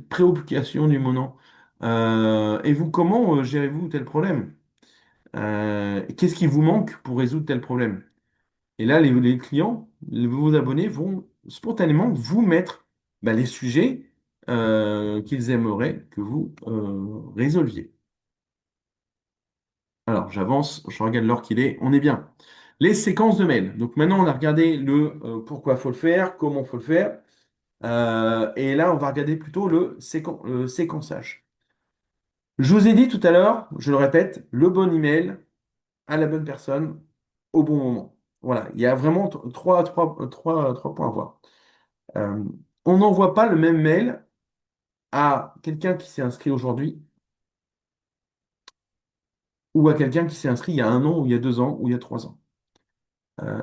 préoccupation du moment? Et vous, comment gérez-vous tel problème? Qu'est-ce qui vous manque pour résoudre tel problème? Et là, les clients, vos abonnés vont spontanément vous mettre bah, les sujets qu'ils aimeraient que vous résolviez. Alors, j'avance, je regarde l'heure qu'il est, on est bien. Les séquences de mails. Donc maintenant, on a regardé le pourquoi faut le faire, comment faut le faire. Et là, on va regarder plutôt le séquençage. Je vous ai dit tout à l'heure, je le répète, le bon email à la bonne personne au bon moment. Voilà, il y a vraiment trois points à voir. Euh, on n'envoie pas le même mail à quelqu'un qui s'est inscrit aujourd'hui ou à quelqu'un qui s'est inscrit il y a un an ou il y a 2 ans ou il y a 3 ans.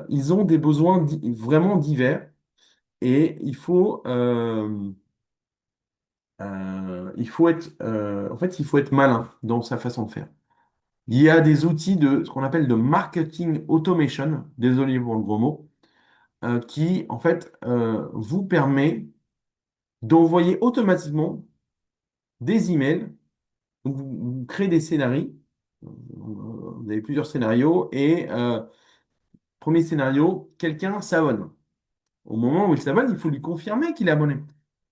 Ils ont des besoins vraiment divers et en fait, il faut être malin dans sa façon de faire. Il y a des outils de ce qu'on appelle de marketing automation, désolé pour le gros mot, qui en fait vous permet d'envoyer automatiquement des emails. Donc, vous créez des scénarios. Vous avez plusieurs scénarios et premier scénario, quelqu'un s'abonne. Au moment où il s'abonne, il faut lui confirmer qu'il est abonné.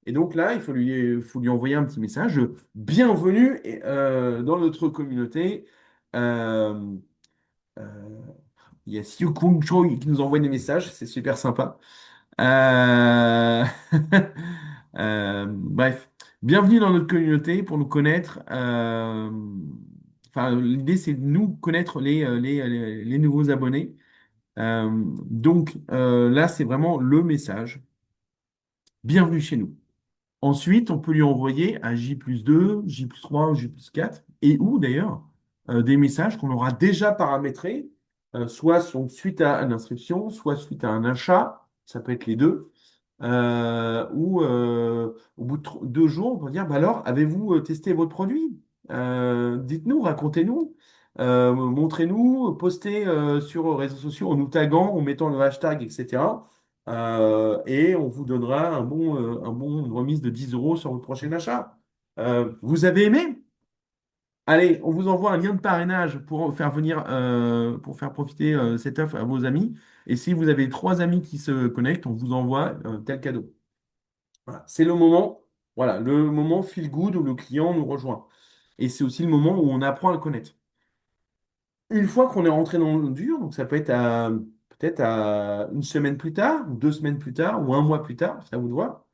Et donc là, faut lui envoyer un petit message de bienvenue dans notre communauté. Euh, euh, il y a Siu Kung Choi qui nous envoie des messages, c'est super sympa. Euh, bref, bienvenue dans notre communauté pour nous connaître. Enfin, l'idée, c'est de nous connaître les nouveaux abonnés. Là, c'est vraiment le message. Bienvenue chez nous. Ensuite, on peut lui envoyer à J+2, J+3, J+4, et ou d'ailleurs des messages qu'on aura déjà paramétrés, suite à une inscription, soit suite à un achat, ça peut être les deux, ou au bout de 2 jours, on peut dire, bah alors, avez-vous testé votre produit? Dites-nous, racontez-nous, montrez-nous, postez sur les réseaux sociaux en nous taguant, en mettant le hashtag, etc. Et on vous donnera une remise de 10 euros sur votre prochain achat. Vous avez aimé? Allez, on vous envoie un lien de parrainage pour faire profiter cette offre à vos amis. Et si vous avez 3 amis qui se connectent, on vous envoie tel cadeau. Voilà. C'est le moment feel good où le client nous rejoint. Et c'est aussi le moment où on apprend à le connaître. une fois qu'on est rentré dans le dur, donc ça peut être peut-être à une semaine plus tard, ou 2 semaines plus tard, ou un mois plus tard, c'est à vous de voir.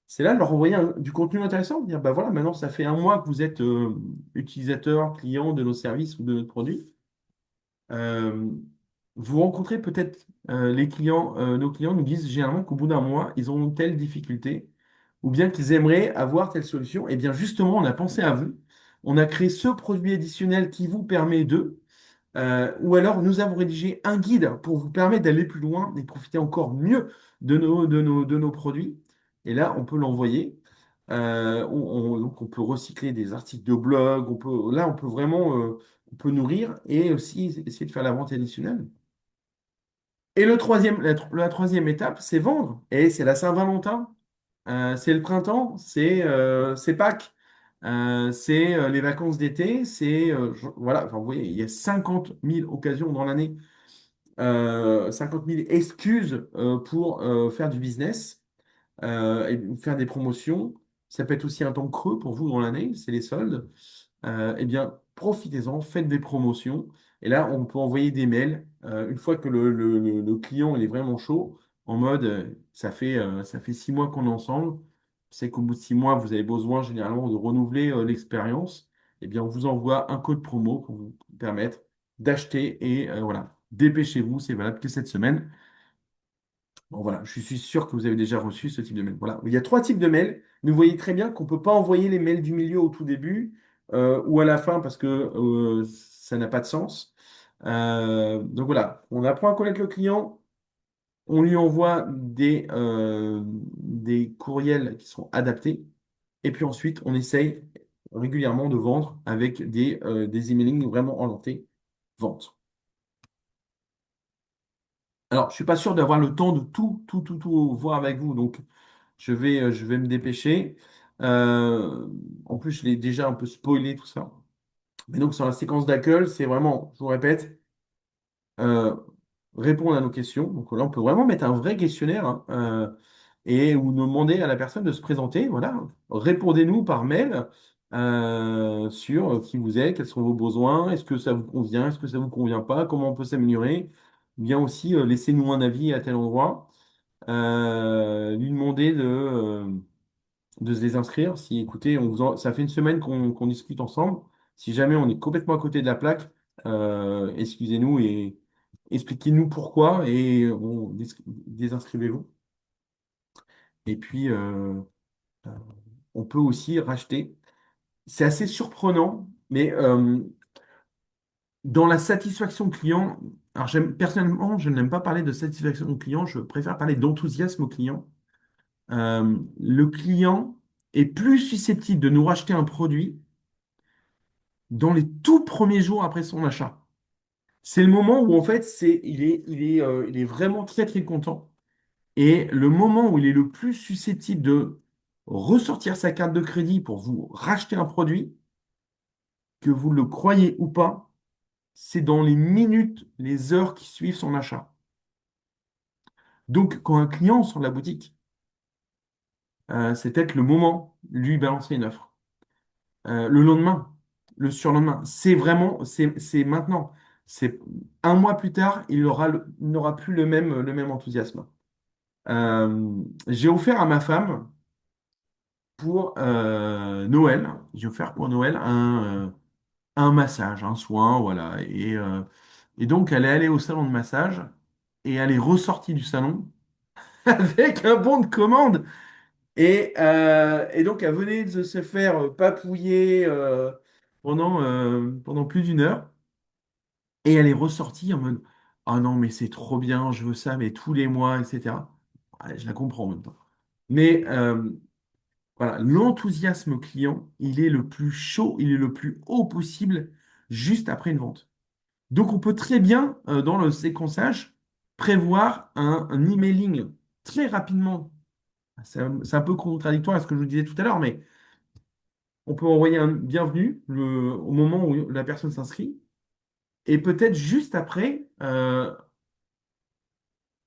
C'est là de leur envoyer du contenu intéressant, de dire, bah voilà, maintenant ça fait un mois que vous êtes utilisateur, client de nos services ou de notre produit. Euh, Vous rencontrez peut-être les clients, nos clients nous disent généralement qu'au bout d'un mois, ils ont telle difficulté, ou bien qu'ils aimeraient avoir telle solution. Et bien justement, on a pensé à vous. On a créé ce produit additionnel qui vous permet de, ou alors nous avons rédigé un guide pour vous permettre d'aller plus loin et de profiter encore mieux de nos produits. Et là, on peut l'envoyer. Donc on peut recycler des articles de blog. Là, on peut vraiment on peut nourrir et aussi essayer de faire la vente additionnelle. Et la troisième étape, c'est vendre. Et c'est la Saint-Valentin, c'est le printemps, c'est Pâques, c'est les vacances d'été, voilà, enfin, vous voyez, il y a 50 000 occasions dans l'année, 50 000 excuses pour faire du business et faire des promotions. Ça peut être aussi un temps creux pour vous dans l'année, c'est les soldes. Eh bien, profitez-en, faites des promotions. Et là, on peut envoyer des mails une fois que le client il est vraiment chaud, en mode ça fait 6 mois qu'on est ensemble. C'est qu'au bout de 6 mois, vous avez besoin généralement de renouveler l'expérience. Eh bien, on vous envoie un code promo pour vous permettre d'acheter. Et voilà, dépêchez-vous, c'est valable que cette semaine. Bon, voilà, je suis sûr que vous avez déjà reçu ce type de mail. Voilà, il y a 3 types de mails. Vous voyez très bien qu'on ne peut pas envoyer les mails du milieu au tout début ou à la fin parce que ça n'a pas de sens. Donc voilà, on apprend à connaître le client, on lui envoie des courriels qui sont adaptés et puis ensuite on essaye régulièrement de vendre avec des emailing vraiment orientés vente. Alors, je suis pas sûr d'avoir le temps de tout voir avec vous, donc je vais me dépêcher. Euh, En plus, je l'ai déjà un peu spoilé tout ça. Mais donc, sur la séquence d'accueil, c'est vraiment, je vous répète, euh, répondre à nos questions. Donc là, on peut vraiment mettre un vrai questionnaire hein, et ou demander à la personne de se présenter. Voilà, répondez-nous par mail sur qui vous êtes, quels sont vos besoins, est-ce que ça vous convient, est-ce que ça vous convient pas, comment on peut s'améliorer. Bien aussi, laissez-nous un avis à tel endroit. Lui demander de se désinscrire. Si, écoutez, ça fait une semaine qu'on discute ensemble. Si jamais on est complètement à côté de la plaque, excusez-nous et expliquez-nous pourquoi et désinscrivez-vous. Et puis, euh, on peut aussi racheter. C'est assez surprenant, mais dans la satisfaction client, alors personnellement, je n'aime pas parler de satisfaction client, je préfère parler d'enthousiasme client. Le client est plus susceptible de nous racheter un produit dans les tout premiers jours après son achat. C'est le moment où en fait il est vraiment très très content et le moment où il est le plus susceptible de ressortir sa carte de crédit pour vous racheter un produit, que vous le croyez ou pas, c'est dans les minutes, les heures qui suivent son achat. Donc quand un client sort de la boutique, c'est peut-être le moment de lui balancer une offre. Le lendemain, le surlendemain. C'est vraiment, c'est maintenant. C'est un mois plus tard, il n'aura plus le même enthousiasme. J'ai offert à ma femme pour Noël, j'ai offert pour Noël un massage, un soin, voilà. Et donc, elle est allée au salon de massage et elle est ressortie du salon avec un bon de commande. Et donc, elle venait de se faire papouiller pendant plus d'1 heure. Et elle est ressortie en mode, ah non, mais c'est trop bien, je veux ça, mais tous les mois, etc. Ouais, je la comprends en même temps. Mais voilà, l'enthousiasme client, il est le plus chaud, il est le plus haut possible juste après une vente. Donc, on peut très bien, dans le séquençage, prévoir un emailing très rapidement. C'est un peu contradictoire à ce que je vous disais tout à l'heure, mais on peut envoyer un bienvenue au moment où la personne s'inscrit. Et peut-être juste après,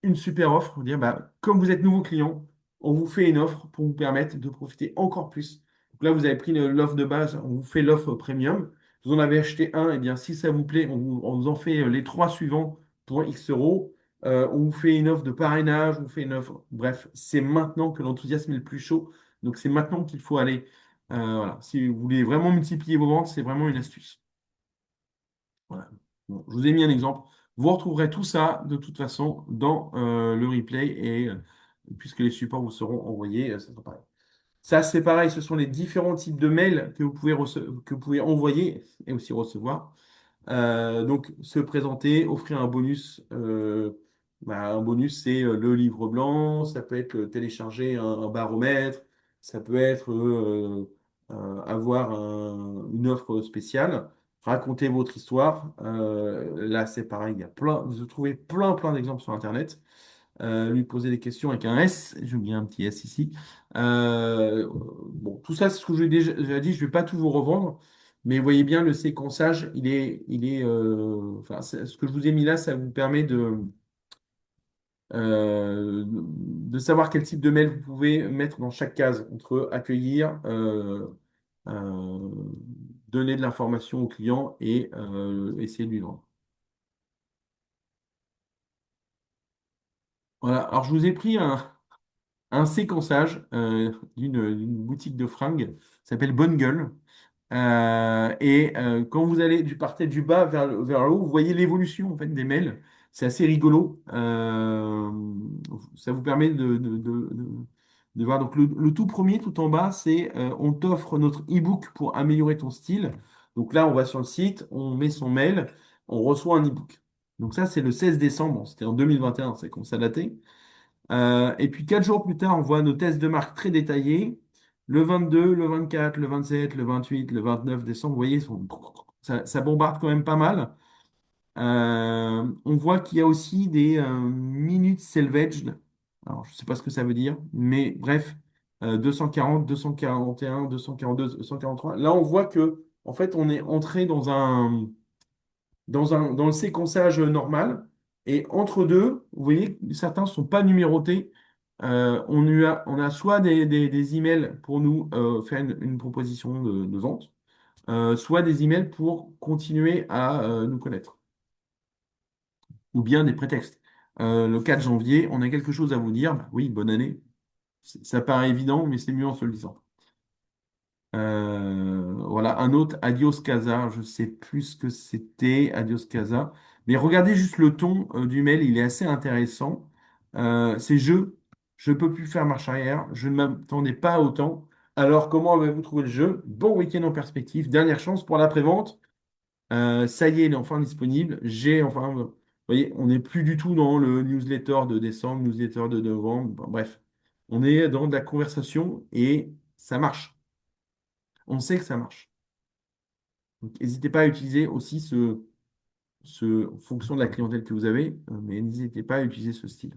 une super offre, pour dire, bah, comme vous êtes nouveau client, on vous fait une offre pour vous permettre de profiter encore plus. Donc là, vous avez pris l'offre de base, on vous fait l'offre premium. Vous en avez acheté un, et bien si ça vous plaît, on vous en fait les trois suivants pour X euros. On vous fait une offre de parrainage, on vous fait une offre. Bref, c'est maintenant que l'enthousiasme est le plus chaud. Donc c'est maintenant qu'il faut aller. Voilà. Si vous voulez vraiment multiplier vos ventes, c'est vraiment une astuce. Voilà. Bon, je vous ai mis un exemple. Vous retrouverez tout ça de toute façon dans le replay et puisque les supports vous seront envoyés, ça sera pareil. Ça, c'est pareil, ce sont les différents types de mails que vous pouvez, que vous pouvez envoyer et aussi recevoir. Donc, se présenter, offrir un bonus. Un bonus, c'est le livre blanc, ça peut être télécharger un baromètre, ça peut être avoir une offre spéciale, raconter votre histoire. Là, c'est pareil, il y a plein, vous trouvez plein d'exemples sur Internet. Lui poser des questions avec un S, j'ai mis un petit S ici. Bon, tout ça, c'est ce que je vous ai déjà dit, je ne vais pas tout vous revendre, mais vous voyez bien, le séquençage, enfin, ce que je vous ai mis là, ça vous permet de savoir quel type de mail vous pouvez mettre dans chaque case, entre accueillir, euh, donner de l'information au client et essayer de lui vendre. Voilà, alors je vous ai pris un séquençage d'une boutique de fringues qui s'appelle Bonne Gueule. Quand vous allez partez du bas vers le haut, vous voyez l'évolution en fait, des mails. C'est assez rigolo. Ça vous permet de voir. Donc, le tout premier, tout en bas, c'est on t'offre notre e-book pour améliorer ton style. Donc là, on va sur le site, on met son mail, on reçoit un e-book. Donc ça, c'est le 16 décembre. C'était en 2021, c'est comme ça daté. Et puis 4 jours plus tard, on voit nos tests de marque très détaillés. Le 22, le 24, le 27, le 28, le 29 décembre, vous voyez, ça bombarde quand même pas mal. On voit qu'il y a aussi des minutes salvaged. Alors, je ne sais pas ce que ça veut dire, mais bref, 240, 241, 242, 243. Là, on voit que, en fait, on est entré dans le séquençage normal. Et entre deux, vous voyez, certains ne sont pas numérotés. On a soit des emails pour nous faire une proposition de vente, soit des emails pour continuer à nous connaître, ou bien des prétextes. Le 4 janvier, on a quelque chose à vous dire. Bah oui, bonne année. Ça paraît évident, mais c'est mieux en se le disant. Voilà, un autre, Adios Casa, je sais plus ce que c'était, Adios Casa. Mais regardez juste le ton du mail, il est assez intéressant. C'est je peux plus faire marche arrière, je ne m'attendais pas à autant. Alors, comment avez-vous trouvé le jeu? Bon week-end en perspective, dernière chance pour la prévente. Ça y est, il est enfin disponible. Vous voyez, on n'est plus du tout dans le newsletter de décembre, newsletter de novembre. Bon, bref, on est dans de la conversation et ça marche. On sait que ça marche. Donc, n'hésitez pas à utiliser aussi en fonction de la clientèle que vous avez, mais n'hésitez pas à utiliser ce style.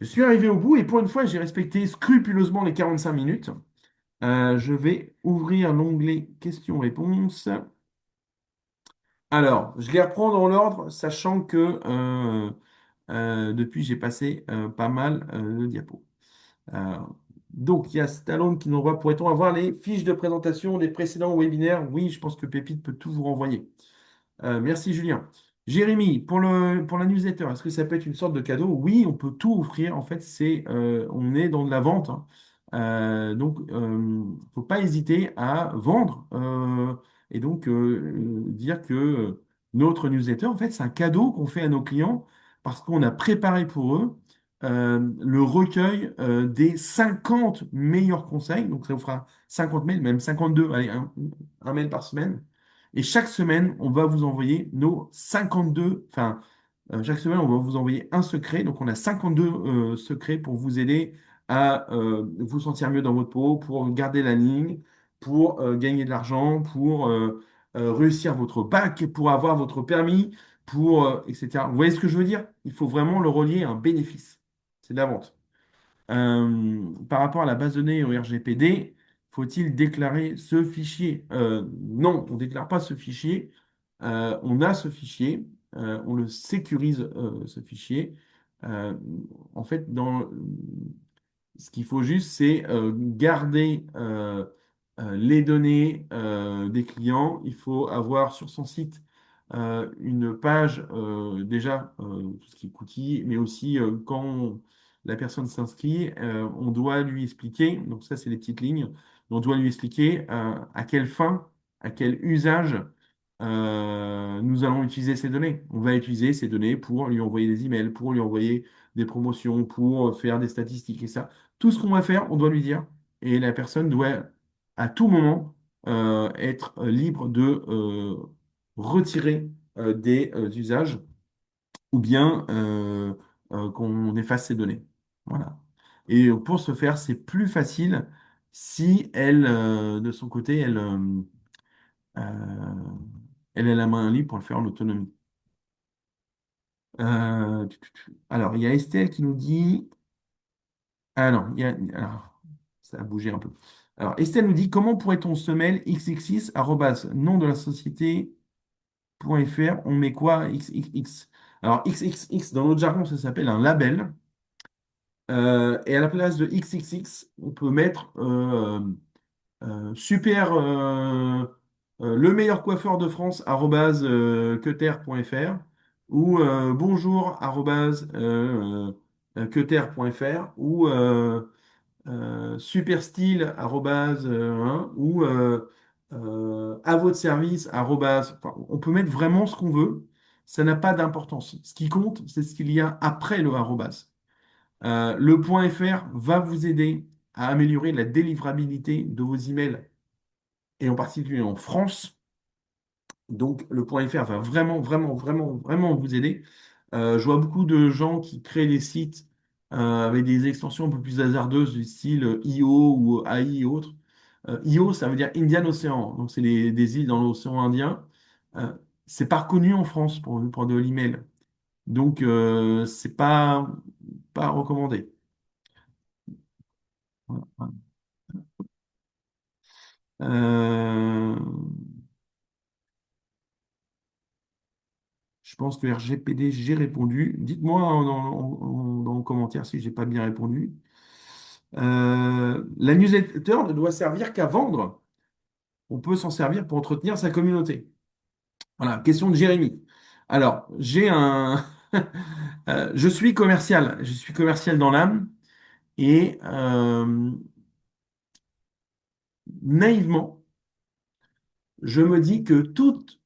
Je suis arrivé au bout et pour une fois, j'ai respecté scrupuleusement les 45 minutes. Je vais ouvrir l'onglet questions-réponses. Alors, je les reprends dans l'ordre, sachant que depuis, j'ai passé pas mal de diapos. Euh, donc, il y a Stallone qui nous envoie, pourrait-on avoir les fiches de présentation des précédents webinaires? Oui, je pense que Pépite peut tout vous renvoyer. Merci Julien. Jérémy, pour la newsletter, est-ce que ça peut être une sorte de cadeau? Oui, on peut tout offrir. En fait, on est dans de la vente, hein. Donc, il ne faut pas hésiter à vendre et donc dire que notre newsletter, en fait, c'est un cadeau qu'on fait à nos clients parce qu'on a préparé pour eux le recueil des 50 meilleurs conseils. Donc, ça vous fera 50 mails, même 52, allez, un mail par semaine. Et chaque semaine, on va vous envoyer nos 52, enfin, chaque semaine, on va vous envoyer un secret. Donc, on a 52 secrets pour vous aider à vous sentir mieux dans votre peau, pour garder la ligne, pour gagner de l'argent, pour réussir votre bac, pour avoir votre permis, etc. Vous voyez ce que je veux dire? Il faut vraiment le relier à un bénéfice. C'est de la vente. Par rapport à la base de données au RGPD, faut-il déclarer ce fichier? Non, on ne déclare pas ce fichier. On a ce fichier, on le sécurise, ce fichier. Euh, En fait, ce qu'il faut juste, c'est garder. les données des clients. Il faut avoir sur son site une page déjà, tout ce qui est cookies, mais aussi quand la personne s'inscrit, on doit lui expliquer, donc ça c'est les petites lignes, on doit lui expliquer à quelle fin, à quel usage nous allons utiliser ces données. On va utiliser ces données pour lui envoyer des emails, pour lui envoyer des promotions, pour faire des statistiques et ça. Tout ce qu'on va faire, on doit lui dire. Et la personne doit à tout moment être libre de retirer des usages ou bien qu'on efface ces données. Voilà. Et pour ce faire, c'est plus facile si elle, de son côté, euh, elle a la main libre pour le faire en autonomie. Alors, il y a Estelle qui nous dit. Ah non, alors, ça a bougé un peu. Alors, Estelle nous dit comment pourrait-on se mail xxx arrobase nom de la société.fr, on met quoi xxx? Alors, xxx, dans notre jargon, ça s'appelle un label. Et à la place de xxx, on peut mettre super le meilleur coiffeur de France arrobase queter.fr ou bonjour arrobase queter.fr ou superstyle arrobase, hein, ou à votre service arrobase. Enfin, on peut mettre vraiment ce qu'on veut. Ça n'a pas d'importance. Ce qui compte, c'est ce qu'il y a après le arrobase. Le point .fr va vous aider à améliorer la délivrabilité de vos emails et en particulier en France. Donc, le point .fr va vraiment, vraiment, vraiment, vraiment vous aider. Je vois beaucoup de gens qui créent des sites avec des extensions un peu plus hasardeuses du style IO ou AI et autres. IO, ça veut dire Indian Ocean. Donc, c'est des îles dans l'océan Indien. Euh, c'est pas reconnu en France pour de l'email. Donc, c'est pas recommandé. Voilà. Euh, je pense que RGPD, j'ai répondu. Dites-moi dans le commentaire si j'ai pas bien répondu. La newsletter ne doit servir qu'à vendre. On peut s'en servir pour entretenir sa communauté. Voilà, question de Jérémy. Alors, j'ai un. Je suis commercial. Je suis commercial dans l'âme. Et naïvement, je me dis que toute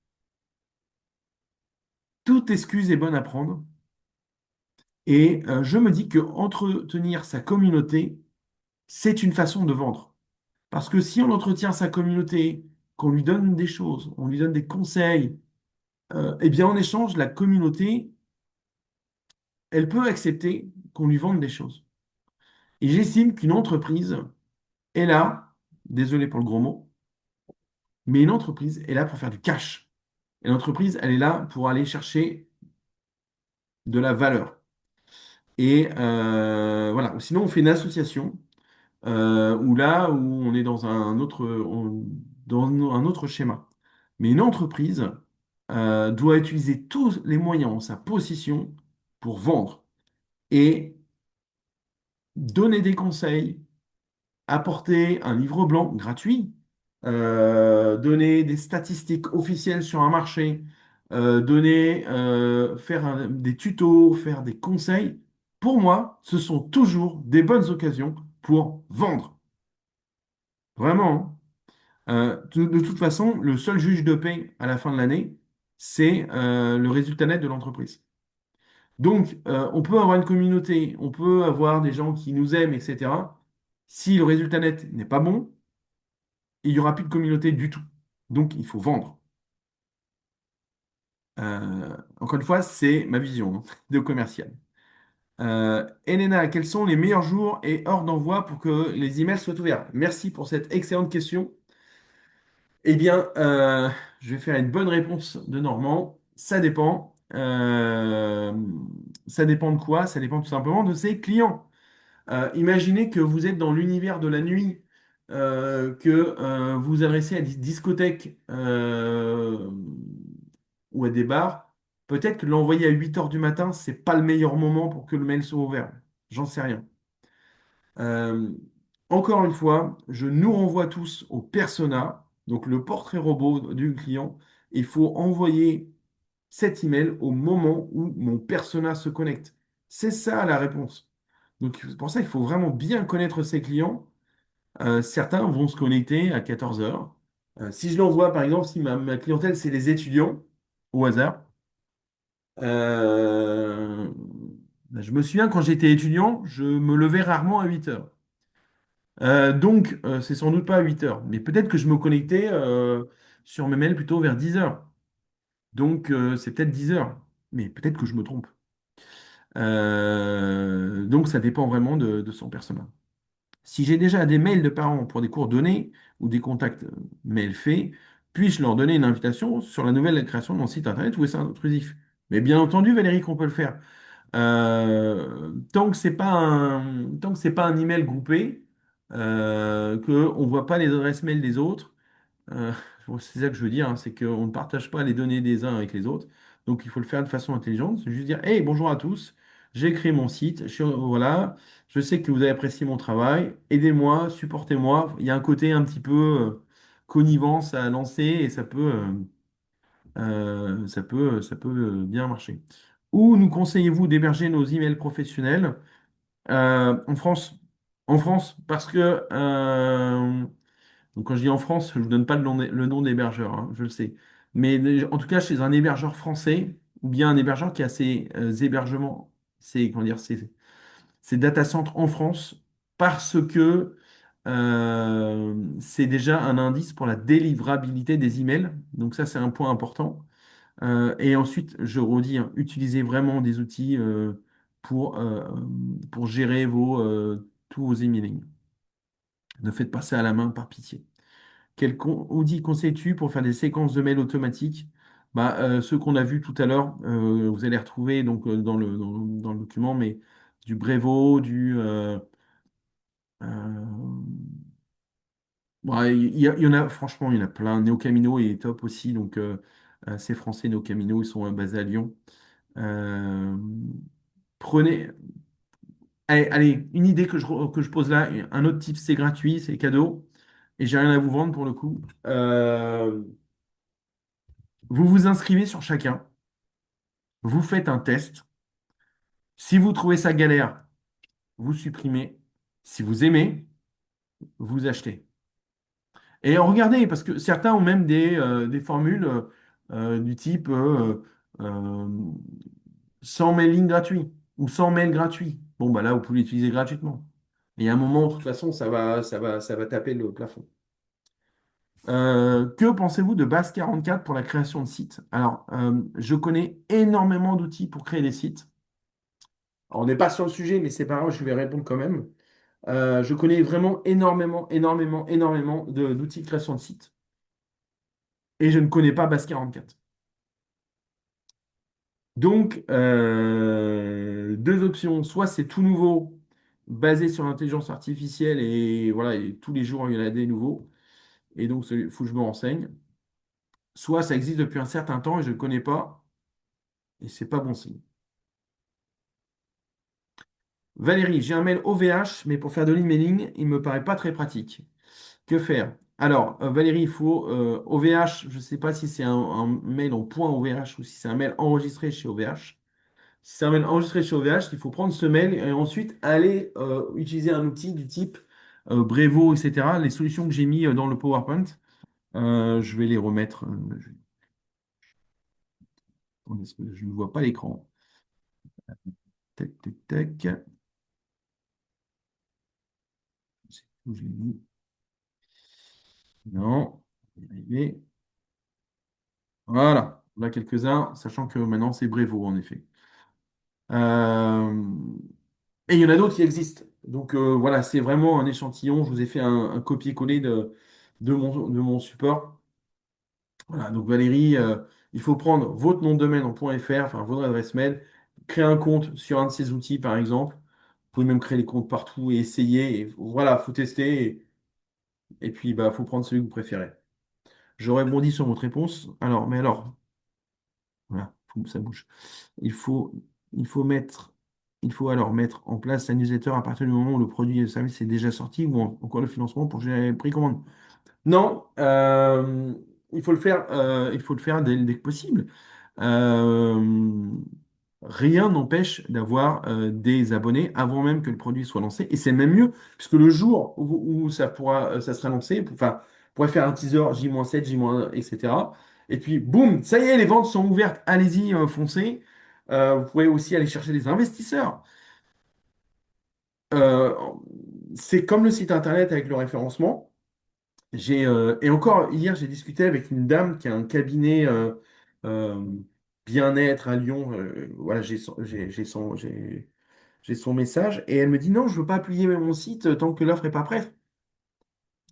excuse est bonne à prendre. Et je me dis que entretenir sa communauté, c'est une façon de vendre. Parce que si on entretient sa communauté, qu'on lui donne des choses, on lui donne des conseils, eh bien en échange, la communauté, elle peut accepter qu'on lui vende des choses. Et j'estime qu'une entreprise est là, désolé pour le gros mot, mais une entreprise est là pour faire du cash. Et l'entreprise, elle est là pour aller chercher de la valeur. Et voilà, sinon on fait une association où là où on est dans un autre schéma. Mais une entreprise doit utiliser tous les moyens en sa possession pour vendre et donner des conseils, apporter un livre blanc gratuit, donner des statistiques officielles sur un marché, faire des tutos, faire des conseils. Pour moi, ce sont toujours des bonnes occasions pour vendre. Vraiment, hein. De toute façon, le seul juge de paix à la fin de l'année, c'est le résultat net de l'entreprise. Donc, on peut avoir une communauté, on peut avoir des gens qui nous aiment, etc. Si le résultat net n'est pas bon, il n'y aura plus de communauté du tout. Donc, il faut vendre. Encore une fois, c'est ma vision, hein, de commercial. Elena, quels sont les meilleurs jours et heures d'envoi pour que les emails soient ouverts? Merci pour cette excellente question. Eh bien, je vais faire une bonne réponse de Normand. Ça dépend. Ça dépend de quoi? Ça dépend tout simplement de ses clients. Imaginez que vous êtes dans l'univers de la nuit, que vous vous adressez à des discothèques ou à des bars. Peut-être que l'envoyer à 8 heures du matin, c'est pas le meilleur moment pour que le mail soit ouvert. J'en sais rien. Euh, Encore une fois, je nous renvoie tous au persona, donc le portrait robot du client. Il faut envoyer cet email au moment où mon persona se connecte. C'est ça la réponse. Donc c'est pour ça qu'il faut vraiment bien connaître ses clients. Certains vont se connecter à 14 heures. Si je l'envoie, par exemple, si ma clientèle, c'est les étudiants, au hasard, euh, je me souviens quand j'étais étudiant, je me levais rarement à 8 heures. Donc, c'est sans doute pas à 8 heures. Mais peut-être que je me connectais sur mes mails plutôt vers 10 heures. Donc, c'est peut-être 10 heures. Mais peut-être que je me trompe. Donc, ça dépend vraiment de son persona. Si j'ai déjà des mails de parents pour des cours donnés ou des contacts mails faits, puis-je leur donner une invitation sur la nouvelle création de mon site internet ou est-ce intrusif? Mais bien entendu, Valérie, qu'on peut le faire. Tant que c'est pas un email groupé, que on voit pas les adresses mail des autres, euh, bon, c'est ça que je veux dire, hein, c'est qu'on ne partage pas les données des uns avec les autres. Donc il faut le faire de façon intelligente. C'est juste dire, hey, bonjour à tous, j'ai créé mon site, voilà, je sais que vous avez apprécié mon travail, aidez-moi, supportez-moi. Il y a un côté un petit peu connivence à lancer et ça peut bien marcher. Où nous conseillez-vous d'héberger nos emails professionnels? En France. En France, parce que donc quand je dis en France, je ne vous donne pas le nom d'hébergeur, hein, je le sais. Mais en tout cas, chez un hébergeur français, ou bien un hébergeur qui a ses hébergements, comment dire, ses data centers en France, parce que c'est déjà un indice pour la délivrabilité des emails. Donc ça, c'est un point important. Et ensuite, je redis, hein, utilisez vraiment des outils pour gérer tous vos emailing. Ne faites pas ça à la main, par pitié. Outil conseilles-tu pour faire des séquences de mails automatiques? Ceux qu'on a vus tout à l'heure, vous allez retrouver donc, dans le document, mais du Brevo, euh, il y en a, franchement, il y en a plein. NeoCamino est top aussi, donc c'est français, NeoCamino, ils sont basés à Lyon. Euh, prenez, allez, une idée que je pose là, un autre type, c'est gratuit, c'est cadeau, et j'ai rien à vous vendre pour le coup. Vous vous inscrivez sur chacun, vous faites un test. Si vous trouvez ça galère, vous supprimez. Si vous aimez, vous achetez. Et regardez, parce que certains ont même des formules du type 100 mailings gratuits ou 100 mails gratuits. Bon, bah là, vous pouvez l'utiliser gratuitement. Et à un moment, de toute façon, ça va taper le plafond. Que pensez-vous de Base 44 pour la création de sites? Alors, je connais énormément d'outils pour créer des sites. Alors, on n'est pas sur le sujet, mais c'est pas grave, je vais répondre quand même. Je connais vraiment énormément, énormément, énormément d'outils de création de sites. Et je ne connais pas Base 44. Donc, deux options. Soit c'est tout nouveau, basé sur l'intelligence artificielle, et voilà, et tous les jours, il y en a des nouveaux. Et donc, il faut que je me renseigne. Soit ça existe depuis un certain temps et je ne connais pas, et c'est pas bon signe. Valérie, j'ai un mail OVH, mais pour faire de l'emailing, il me paraît pas très pratique. Que faire? Alors, Valérie, il faut OVH, je ne sais pas si c'est un mail en point OVH ou si c'est un mail enregistré chez OVH. Si c'est un mail enregistré chez OVH, il faut prendre ce mail et ensuite aller utiliser un outil du type Brevo, etc. Les solutions que j'ai mis dans le PowerPoint, je vais les remettre. Attendez, parce que je ne vois pas l'écran. Tac, tac, tac. Je sais plus où je l'ai mis. Non. On va y arriver. Voilà. Là, quelques-uns, sachant que maintenant, c'est Brevo, en effet. Euh, Et il y en a d'autres qui existent. Donc voilà, c'est vraiment un échantillon. Je vous ai fait un copier-coller de mon support. Voilà, donc Valérie, il faut prendre votre nom de domaine en .fr, enfin votre adresse mail, créer un compte sur un de ces outils, par exemple. Vous pouvez même créer des comptes partout et essayer. Et voilà, il faut tester. Et puis, bah, faut prendre celui que vous préférez. Je rebondis sur votre réponse. Alors, voilà, ça bouge. Il faut, il faut mettre Il faut alors mettre en place la newsletter à partir du moment où le produit et le service est déjà sorti ou encore le financement pour gérer les précommandes. Non, il faut le faire dès que possible. Euh, Rien n'empêche d'avoir des abonnés avant même que le produit soit lancé. Et c'est même mieux, puisque le jour où ça sera lancé, enfin, on pourrait faire un teaser J-7, J-1, etc. Et puis, boum, ça y est, les ventes sont ouvertes. Allez-y, foncez. Vous pouvez aussi aller chercher des investisseurs. Euh, c'est comme le site internet avec le référencement. Et encore, hier, j'ai discuté avec une dame qui a un cabinet euh, bien-être à Lyon. Voilà, j'ai son message. Et elle me dit, non, je ne veux pas appuyer mon site tant que l'offre n'est pas prête.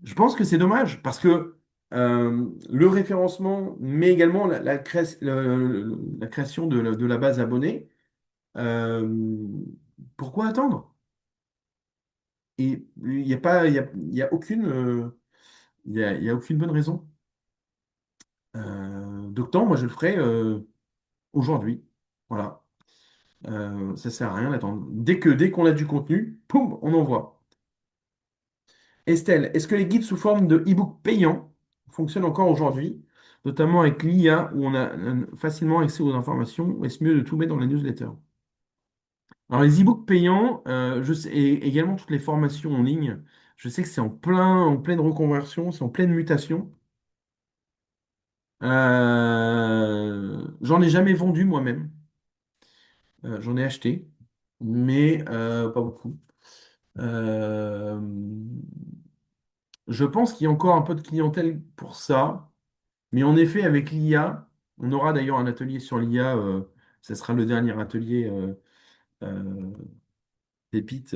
Je pense que c'est dommage parce que le référencement, mais également la création de la base abonnée, euh, pourquoi attendre? Et il n'y a pas, il y a aucune, il y a aucune bonne raison. Docteur, moi je le ferai aujourd'hui. Voilà. Ça sert à rien d'attendre. Dès qu'on a du contenu, poum, on envoie. Estelle, est-ce que les guides sous forme de e-book payants fonctionnent encore aujourd'hui, notamment avec l'IA où on a facilement accès aux informations, ou est-ce mieux de tout mettre dans la newsletter? Alors les e-books payants, je sais, et également toutes les formations en ligne, je sais que c'est en pleine reconversion, c'est en pleine mutation. J'en ai jamais vendu moi-même. J'en ai acheté, mais pas beaucoup. Euh, je pense qu'il y a encore un peu de clientèle pour ça, mais en effet, avec l'IA, on aura d'ailleurs un atelier sur l'IA. Ce sera le dernier atelier euh, pépite.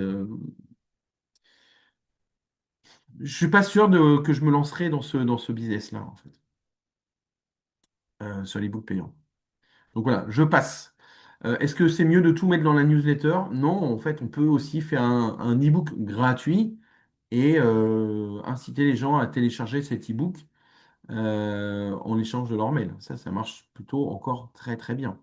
Je suis pas sûr que je me lancerai dans ce business-là, en fait, sur les books payants. Donc voilà, je passe. Est-ce que c'est mieux de tout mettre dans la newsletter? Non, en fait, on peut aussi faire un e-book gratuit et inciter les gens à télécharger cet e-book en échange de leur mail. Ça marche plutôt encore très très bien.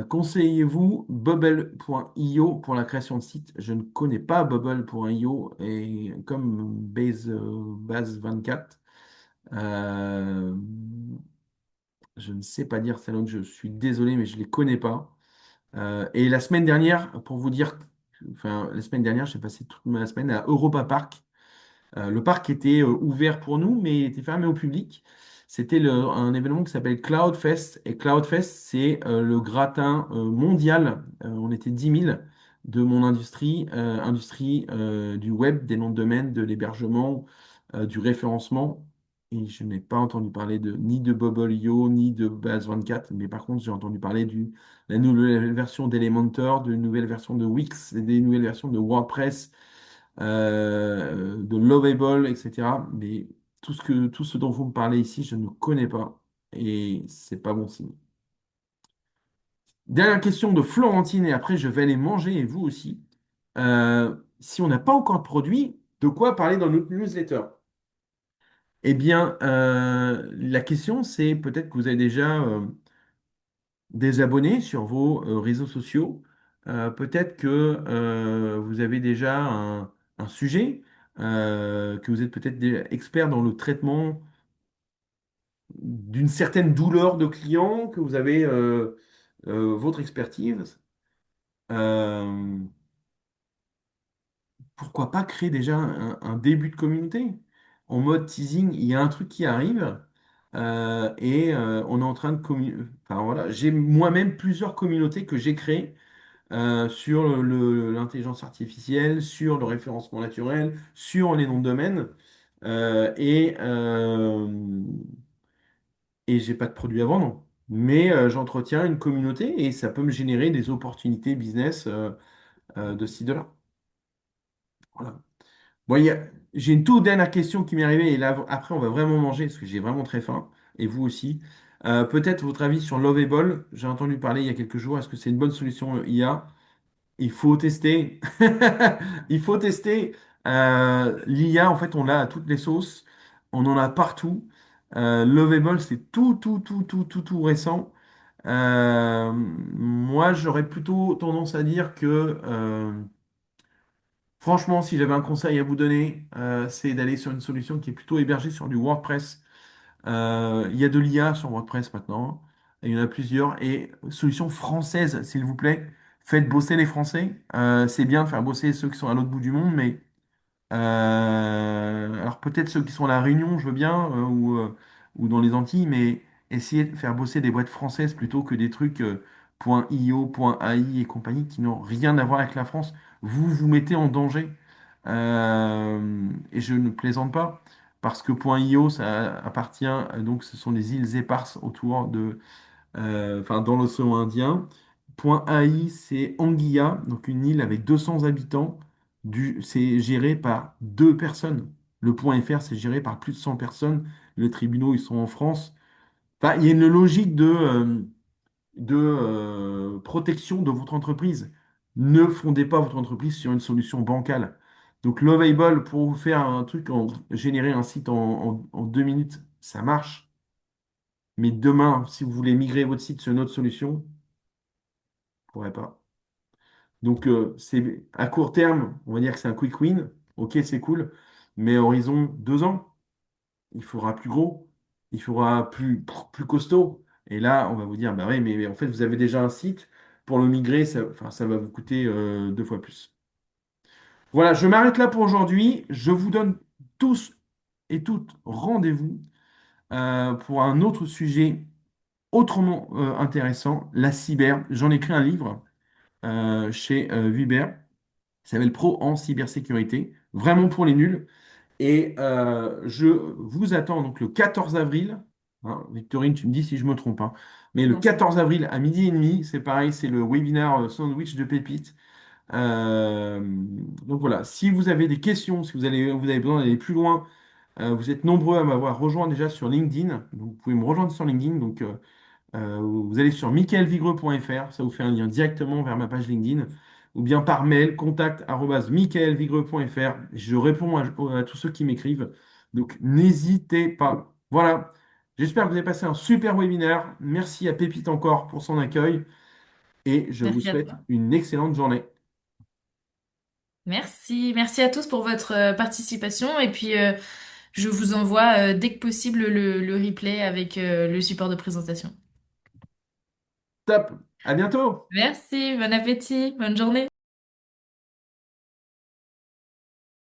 Conseillez-vous Bubble.io pour la création de sites? Je ne connais pas Bubble.io et comme Base 24, euh, je ne sais pas dire Salon, je suis désolé, mais je ne les connais pas. Et la semaine dernière, pour vous dire, enfin, la semaine dernière, j'ai passé toute ma semaine à Europa Park. Le parc était ouvert pour nous, mais il était fermé au public. C'était un événement qui s'appelle Cloudfest. Et Cloudfest, c'est le gratin mondial. On était 10 000 de mon industrie du web, des noms de domaine, de l'hébergement, du référencement. Et je n'ai pas entendu parler ni de Bubble.io, ni de Base24. Mais par contre, j'ai entendu parler de la nouvelle version d'Elementor, de nouvelle version de Wix, des nouvelles versions de WordPress de Lovable, etc. Mais tout ce dont vous me parlez ici, je ne connais pas et c'est pas bon signe. Dernière question de Florentine et après je vais aller manger et vous aussi. Si on n'a pas encore de produit, de quoi parler dans notre newsletter? Eh bien, la question c'est peut-être que vous avez déjà des abonnés sur vos réseaux sociaux. Peut-être que vous avez déjà un sujet, que vous êtes peut-être expert dans le traitement d'une certaine douleur de client, que vous avez votre expertise. Euh, Pourquoi pas créer déjà un début de communauté? En mode teasing, il y a un truc qui arrive. On est en train de enfin voilà, j'ai moi-même plusieurs communautés que j'ai créées sur l'intelligence artificielle, sur le référencement naturel, sur les noms de domaine. Euh, et euh, et j'ai pas de produit à vendre. Mais j'entretiens une communauté et ça peut me générer des opportunités business de ci, de là. Voilà. Bon, j'ai une toute dernière question qui m'est arrivée et là, après, on va vraiment manger parce que j'ai vraiment très faim et vous aussi. Peut-être votre avis sur Lovable. J'ai entendu parler il y a quelques jours. Est-ce que c'est une bonne solution IA? Il faut tester. Il faut tester. L'IA, en fait, on l'a à toutes les sauces. On en a partout. Lovable, c'est tout récent. Moi, j'aurais plutôt tendance à dire que, franchement, si j'avais un conseil à vous donner, c'est d'aller sur une solution qui est plutôt hébergée sur du WordPress. Il y a de l'IA sur WordPress maintenant. Il y en a plusieurs. Et solution française, s'il vous plaît. Faites bosser les Français. C'est bien de faire bosser ceux qui sont à l'autre bout du monde, mais alors peut-être ceux qui sont à La Réunion, je veux bien, ou dans les Antilles, mais essayez de faire bosser des boîtes françaises plutôt que des trucs .io, .ai et compagnie qui n'ont rien à voir avec la France. Vous vous mettez en danger. Et je ne plaisante pas, parce que .io, ça appartient, donc ce sont des îles éparses autour de enfin dans l'océan Indien. Point AI, c'est Anguilla, donc une île avec 200 habitants. C'est géré par deux personnes. Le point FR, c'est géré par plus de 100 personnes. Les tribunaux, ils sont en France. Enfin, il y a une logique de protection de votre entreprise. Ne fondez pas votre entreprise sur une solution bancale. Donc, Lovable, pour vous faire un truc, générer un site en 2 minutes, ça marche. Mais demain, si vous voulez migrer votre site sur une autre solution, pourrait pas. Donc, c'est à court terme, on va dire que c'est un quick win. Ok, c'est cool. Mais horizon 2 ans, il faudra plus gros, il faudra plus costaud. Et là, on va vous dire, bah oui, mais en fait, vous avez déjà un site. Pour le migrer, ça, enfin, ça va vous coûter 2 fois plus. Voilà, je m'arrête là pour aujourd'hui. Je vous donne tous et toutes rendez-vous pour un autre sujet autrement intéressant, la cyber. J'en ai écrit un livre chez Viber. Ça s'appelle Pro en cybersécurité, vraiment pour les nuls. Et je vous attends donc le 14 avril. Hein, Victorine, tu me dis si je me trompe, hein. Mais le Non, c'est bon. 14 avril à 12h30, c'est pareil, c'est le webinaire Sandwich de Pépite. Donc voilà, si vous avez des questions, si vous avez besoin d'aller plus loin, vous êtes nombreux à m'avoir rejoint déjà sur LinkedIn. Donc vous pouvez me rejoindre sur LinkedIn. Donc vous allez sur michaelvigreux.fr, ça vous fait un lien directement vers ma page LinkedIn, ou bien par mail, contact@michaelvigreux.fr. Je réponds à tous ceux qui m'écrivent, donc n'hésitez pas. Voilà, j'espère que vous avez passé un super webinaire. Merci à Pépite encore pour son accueil, et je vous Merci à souhaite toi. une excellente journée. Merci, merci à tous pour votre participation et puis je vous envoie dès que possible le replay avec le support de présentation. Top, à bientôt! Merci, bon appétit, bonne journée.